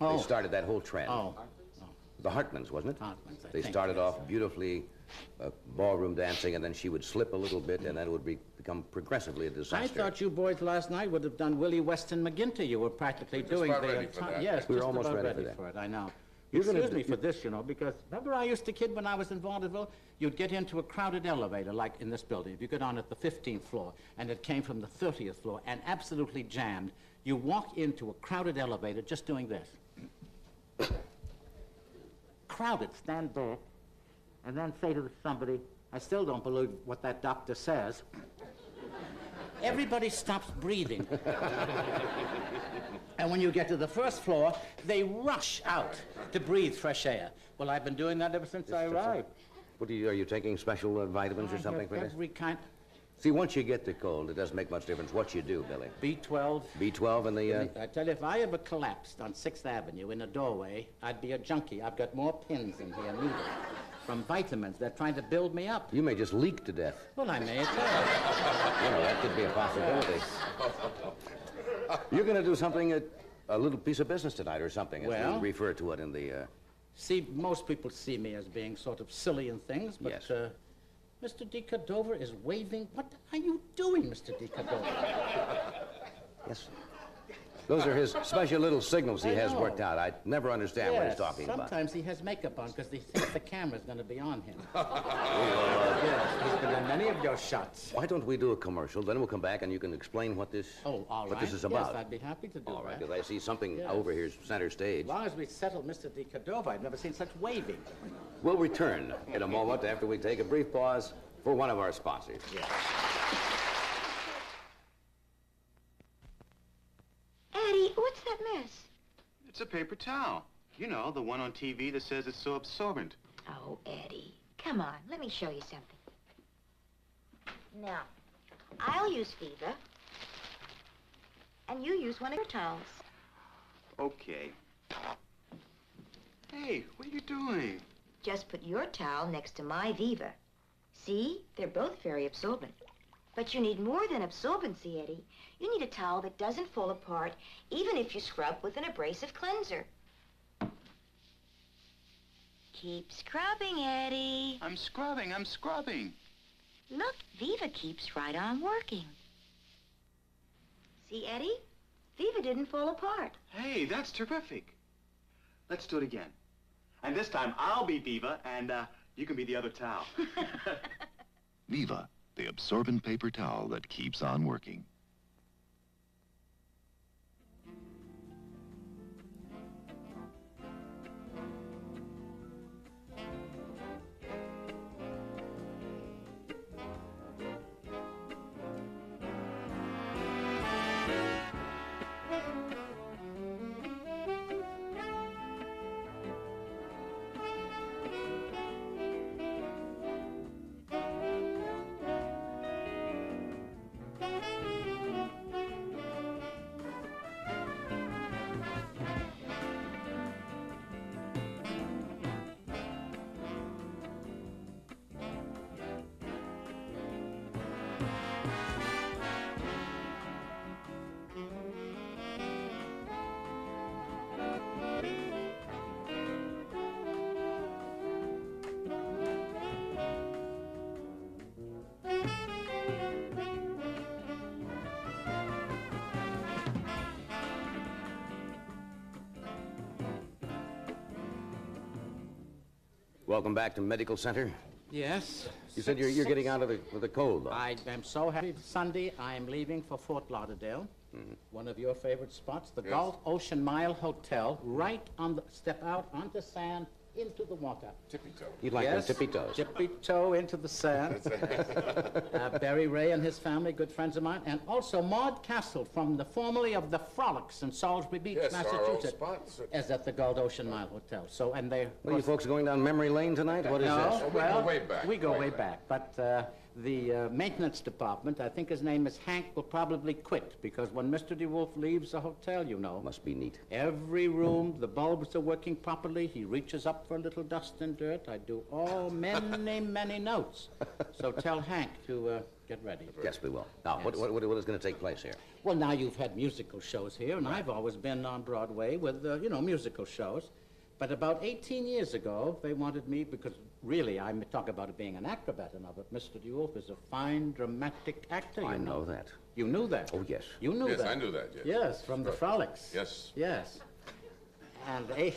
Speaker 9: Oh.
Speaker 16: They started that whole trend.
Speaker 9: Oh.
Speaker 16: The Hartmans, wasn't it?
Speaker 9: Hartmans, I
Speaker 16: They
Speaker 9: think,
Speaker 16: started
Speaker 9: yes.
Speaker 16: off beautifully ballroom dancing, and then she would slip a little bit, and then it would become progressively a
Speaker 9: I
Speaker 16: disaster.
Speaker 9: thought you boys last night would have done Willie Weston McGinty. You were practically
Speaker 16: Just
Speaker 9: doing
Speaker 16: about
Speaker 9: the
Speaker 16: ready for that.
Speaker 9: Yes,
Speaker 16: We were
Speaker 9: just
Speaker 16: almost
Speaker 9: about
Speaker 16: ready for that.
Speaker 9: it. I know.
Speaker 16: You're gonna
Speaker 9: Excuse me
Speaker 16: do-
Speaker 9: for this, you know, because remember I used to kid when I was in vaudeville? You'd get into a crowded elevator, like in this building. If you get on at the 15th floor, and it came from the 30th floor, and absolutely jammed, you walk into a crowded elevator just doing this. Crowded, stand there, and then say to somebody, I still don't believe what that doctor says. Everybody stops breathing. And when you get to the first floor, they rush out to breathe fresh air. Well, I've been doing that ever since I arrived.
Speaker 16: What are you taking special vitamins or something for this?
Speaker 9: Every kind.
Speaker 16: See, once you get the cold, it doesn't make much difference what you do, Billy.
Speaker 9: B12.
Speaker 16: B12 and the...
Speaker 9: I tell you, if I ever collapsed on 6th Avenue in a doorway, I'd be a junkie. I've got more pins in here, needles, from vitamins. They're trying to build me up.
Speaker 16: You may just leak to death.
Speaker 9: Well, I may as
Speaker 16: well. That could be a possibility. You're going to do something, a little piece of business tonight or something, as
Speaker 9: Well,
Speaker 16: we refer to it in the...
Speaker 9: See, most people see me as being sort of silly and things, but...
Speaker 16: Yes.
Speaker 9: Mr. De Cordova is waving. What are you doing, Mr. De Cordova?
Speaker 16: Yes. Those are his special little signals he has
Speaker 9: know.
Speaker 16: worked out. I never understand what he's talking about.
Speaker 9: Sometimes he has makeup on because he thinks the camera's going to be on him. Yes, he's been in many of your shots.
Speaker 16: Why don't we do a commercial, then we'll come back and you can explain what this, what this is about.
Speaker 9: Yes, I'd be happy to do
Speaker 16: All right,
Speaker 9: that.
Speaker 16: because I see something over here center stage.
Speaker 9: As long as we settle Mr. De Cordova, I've never seen such waving.
Speaker 16: We'll return in a moment after we take a brief pause for one of our sponsors.
Speaker 9: Yes.
Speaker 13: Eddie, what's that mess?
Speaker 14: It's a paper towel. You know, the one on TV that says it's so absorbent.
Speaker 13: Oh, Eddie, come on, let me show you something. Now, I'll use Viva, and you use one of your towels.
Speaker 14: Okay. Hey, what are you doing?
Speaker 13: Just put your towel next to my Viva. See, they're both very absorbent. But you need more than absorbency, Eddie. You need a towel that doesn't fall apart, even if you scrub with an abrasive cleanser. Keep scrubbing, Eddie.
Speaker 14: I'm scrubbing, I'm scrubbing.
Speaker 13: Look, Viva keeps right on working. See, Eddie? Viva didn't fall apart.
Speaker 14: Hey, that's terrific. Let's do it again. And this time, I'll be Viva, and you can be the other towel.
Speaker 17: Viva, the absorbent paper towel that keeps on working.
Speaker 16: Welcome back to Medical Center.
Speaker 9: Yes.
Speaker 16: You said you're getting out of the cold, though.
Speaker 9: I am so happy. Sunday, I am leaving for Fort Lauderdale, one of your favorite spots, the Gulf Ocean Mile Hotel, right on the, step out onto sand, into the water.
Speaker 15: Tippy-toe.
Speaker 16: You'd like them tippy toes.
Speaker 9: Tippy-toe into the sand. Barry Ray and his family, good friends of mine, and also Maud Castle from the formerly of the Frolics in Salisbury Beach,
Speaker 15: Yes, our old
Speaker 9: Massachusetts,
Speaker 15: spot.
Speaker 9: is at the Gulf Ocean Mile Hotel. So, and they.
Speaker 16: Well, you folks going down memory lane tonight? What is this?
Speaker 15: We go way back.
Speaker 9: We go way back. But the maintenance department, I think his name is Hank, will probably quit because when Mr. DeWolf leaves the hotel, you know.
Speaker 16: Must be neat.
Speaker 9: Every room, the bulbs are working properly. He reaches up for a little dust and dirt. I do many, many notes. So tell Hank to get ready.
Speaker 16: Yes, we will. Now,
Speaker 9: Yes.
Speaker 16: what is going to take place here?
Speaker 9: Well, now you've had musical shows here, and I've always been on Broadway with, musical shows. But about 18 years ago, they wanted me, because really, I talk about it being an acrobat and all, but Mr. DeWolf is a fine dramatic actor.
Speaker 16: I know that.
Speaker 9: You knew that?
Speaker 16: Oh, yes.
Speaker 9: You knew
Speaker 15: Yes,
Speaker 9: that?
Speaker 15: I knew that, yes.
Speaker 9: Yes, from the Frolics.
Speaker 15: Yes.
Speaker 9: Yes. And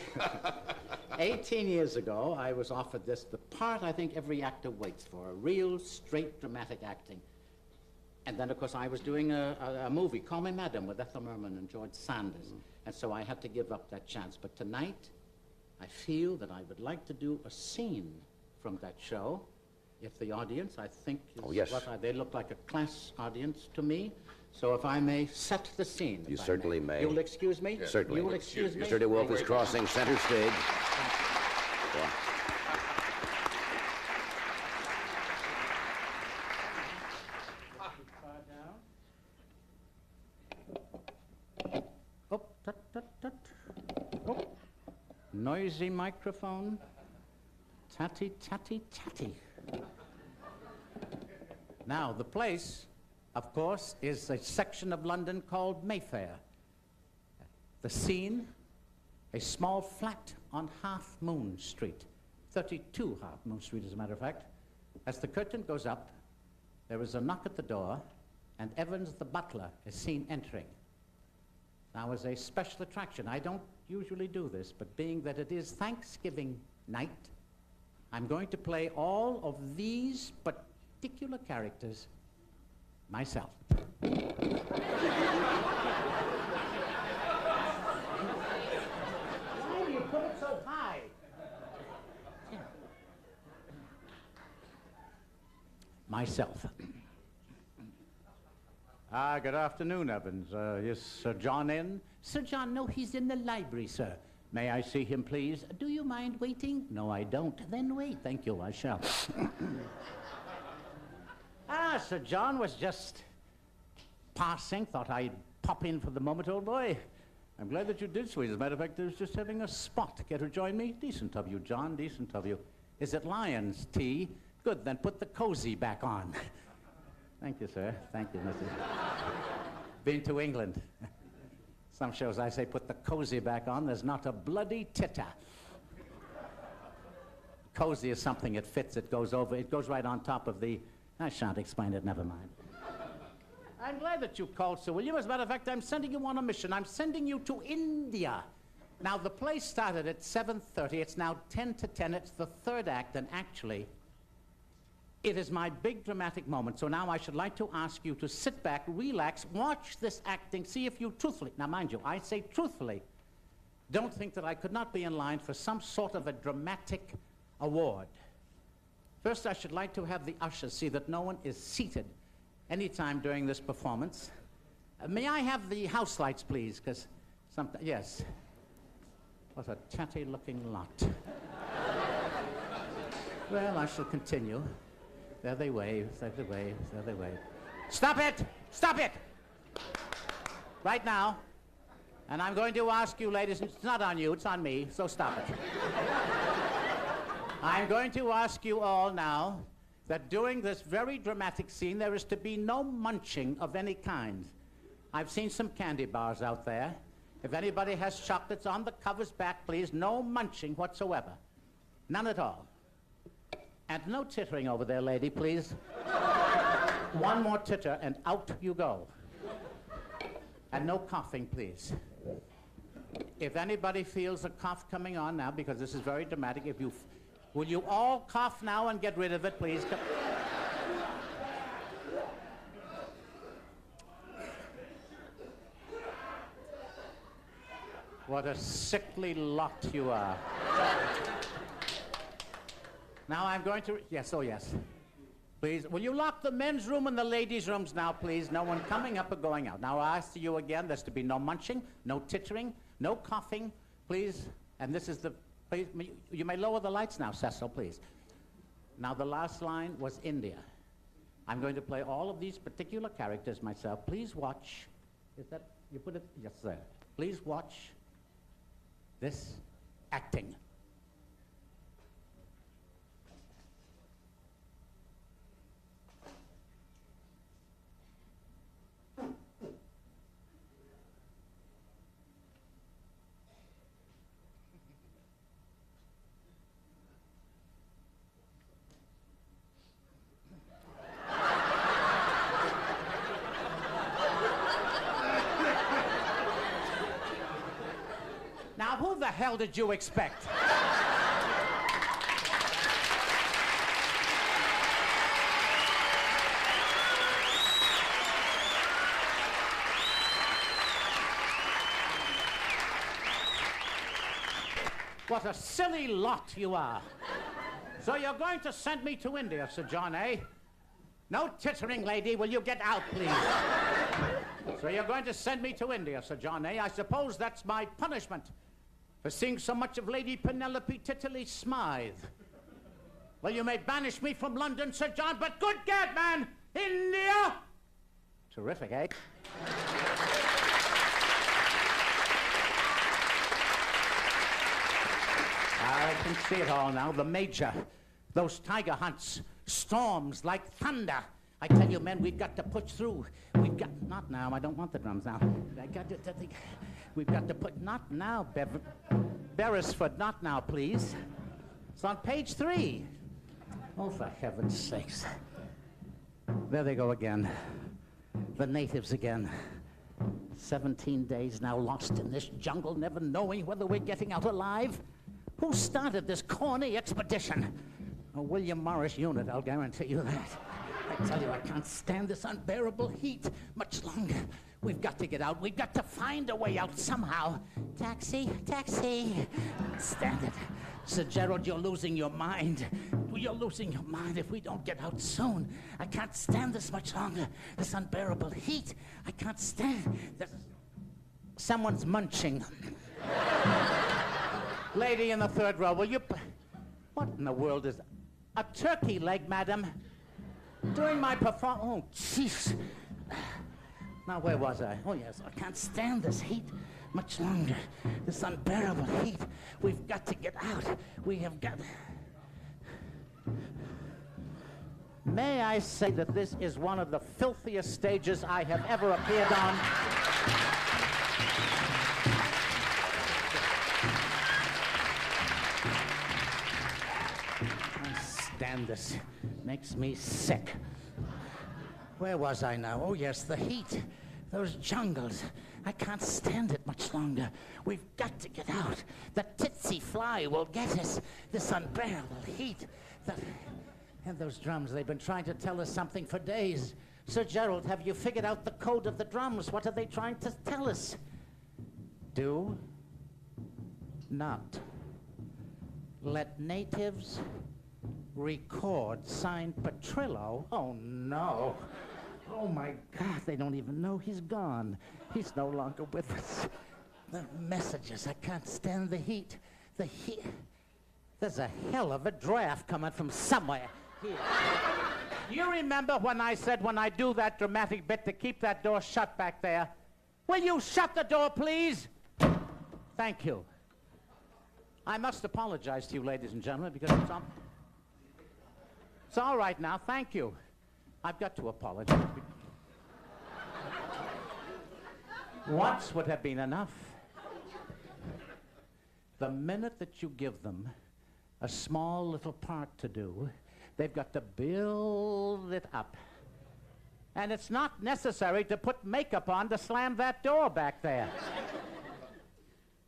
Speaker 9: 18 years ago, I was offered the part I think every actor waits for, a real straight dramatic acting. And then, of course, I was doing a movie, Call Me Madam, with Ethel Merman and George Sanders. And so I had to give up that chance. But tonight, I feel that I would like to do a scene from that show if the audience, I think, is
Speaker 10: Oh, yes.
Speaker 9: they look like a class audience to me. So if I may set the scene.
Speaker 10: You
Speaker 9: if I
Speaker 10: certainly may.
Speaker 9: You'll excuse me?
Speaker 10: Certainly.
Speaker 9: You'll excuse me?
Speaker 10: Mr. DeWolf is crossing center stage. Yeah.
Speaker 9: Oh, tut, tut, tut. Oh. Noisy microphone. Tatty, tatty, tatty. Now, the place, of course, is a section of London called Mayfair. The scene, a small flat on Half Moon Street. 32 Half Moon Street, as a matter of fact. As the curtain goes up, there is a knock at the door, and Evans the butler is seen entering. Now, as a special attraction, I don't usually do this, but being that it is Thanksgiving night, I'm going to play all of these particular characters myself. Why do you put it so high? Myself. Good afternoon, Evans. Is Sir John in? Sir John, no, he's in the library, sir. May I see him, please? Do you mind waiting? No, I don't. Then wait. Thank you, I shall. Sir John was just passing. Thought I'd pop in for the moment, old boy. I'm glad that you did, sweet. As a matter of fact, I was just having a spot. Care to join me? Decent of you, John, decent of you. Is it Lion's tea? Good, then put the cozy back on. Thank you, sir. Thank you, Mrs. Been to England. Some shows I say put the cozy back on. There's not a bloody titter. Cozy is something that fits. It goes over. It goes right on top of the... I shan't explain it. Never mind. I'm glad that you called, Sir William. As a matter of fact, I'm sending you on a mission. I'm sending you to India. Now, the play started at 7:30. It's now 10 to 10. It's the third act, and actually... it is my big dramatic moment, so now I should like to ask you to sit back, relax, watch this acting, see if you truthfully, now mind you, I say truthfully, don't think that I could not be in line for some sort of a dramatic award. First, I should like to have the ushers see that no one is seated any time during this performance. May I have the house lights, please, because yes. What a tatty-looking lot. Well, I shall continue. There they wave, there they wave, there they wave. Stop it! Stop it! Right now. And I'm going to ask you, ladies, it's not on you, it's on me, so stop it. I'm going to ask you all now that during this very dramatic scene, there is to be no munching of any kind. I've seen some candy bars out there. If anybody has chocolates on the covers back, please, no munching whatsoever. None at all. And no tittering over there, lady, please. One more titter, and out you go. And no coughing, please. If anybody feels a cough coming on now, because this is very dramatic, will you all cough now and get rid of it, please? What a sickly lot you are. Now I'm going to... Yes, oh yes. Please, will you lock the men's room and the ladies' rooms now, please? No one coming up or going out. Now I ask you again, there's to be no munching, no tittering, no coughing, please. And this is the... Please, you may lower the lights now, Cecil, please. Now the last line was India. I'm going to play all of these particular characters myself. Please watch... Is that... You put it... Yes, sir. Please watch this acting. Now, who the hell did you expect? What a silly lot you are. So you're going to send me to India, Sir John, eh? No tittering, lady. Will you get out, please? So you're going to send me to India, Sir John, eh? I suppose that's my punishment for seeing so much of Lady Penelope Titterly Smythe. Well, you may banish me from London, Sir John, but good gad, man! India! Terrific, eh? I can see it all now. The Major. Those tiger hunts. Storms like thunder. I tell you, men, we've got to push through. We've got... Not now. I don't want the drums now. I got to... We've got to put... Not now, Beresford. Not now, please. It's on page 3. Oh, for heaven's sakes. There they go again. The natives again. 17 days now lost in this jungle, never knowing whether we're getting out alive. Who started this corny expedition? A William Morris unit, I'll guarantee you that. I tell you, I can't stand this unbearable heat much longer. We've got to get out. We've got to find a way out somehow. Taxi, taxi. Stand it. Sir Gerald, you're losing your mind. You're losing your mind if we don't get out soon. I can't stand this much longer. This unbearable heat. I can't stand this. Someone's munching. Lady in the 3rd row, will you... What in the world is... A turkey leg, madam. During my performance... Oh, jeez. Now, where was I? Oh, yes, I can't stand this heat much longer. This unbearable heat. We've got to get out. We have got... May I say that this is one of the filthiest stages I have ever appeared on? Stand this. Makes me sick. Where was I now? Oh, yes, the heat. Those jungles. I can't stand it much longer. We've got to get out. The tsetse fly will get us. This unbearable heat. And those drums, they've been trying to tell us something for days. Sir Gerald, have you figured out the code of the drums? What are they trying to tell us? Do not let natives record, signed Petrillo. Oh, no. Oh, my God, they don't even know he's gone. He's no longer with us. The messages, I can't stand the heat. The heat. There's a hell of a draft coming from somewhere here. You remember when I said when I do that dramatic bit to keep that door shut back there? Will you shut the door, please? Thank you. I must apologize to you, ladies and gentlemen, because it's all right now. Thank you. I've got to apologize. Once would have been enough. The minute that you give them a small little part to do, they've got to build it up. And it's not necessary to put makeup on to slam that door back there.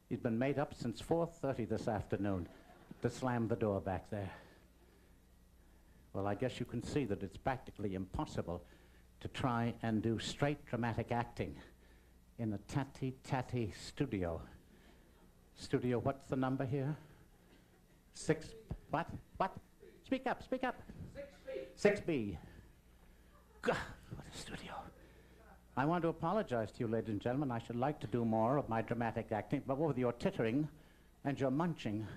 Speaker 9: He's been made up since 4:30 this afternoon to slam the door back there. Well, I guess you can see that it's practically impossible to try and do straight dramatic acting in a tatty-tatty studio. Studio, what's the number here? 6, what? What? Speak up, speak up. 6B. 6B. God, what a studio. I want to apologize to you, ladies and gentlemen. I should like to do more of my dramatic acting, but with your tittering and your munching,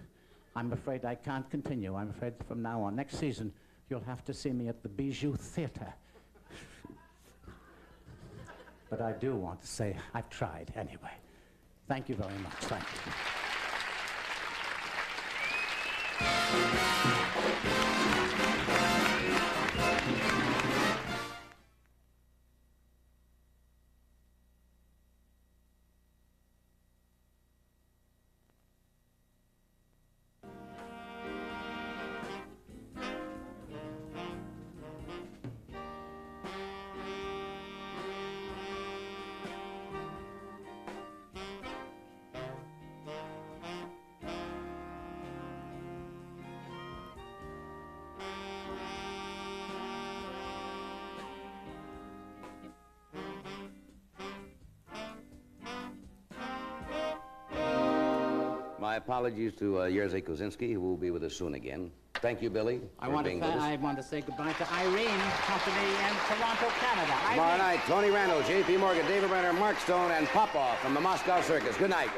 Speaker 9: I'm afraid I can't continue. I'm afraid from now on, next season, you'll have to see me at the Bijou Theater. But I do want to say I've tried anyway. Thank you very much. Thank you.
Speaker 10: My apologies to Jerzy Kosinski, who will be with us soon again.
Speaker 16: Thank you, Billy.
Speaker 9: I want to say goodbye to Irene, company in Toronto, Canada.
Speaker 16: Tomorrow night, Tony Randall, J.P. Morgan, David Brenner, Mark Stone, and Popov from the Moscow Circus. Good night.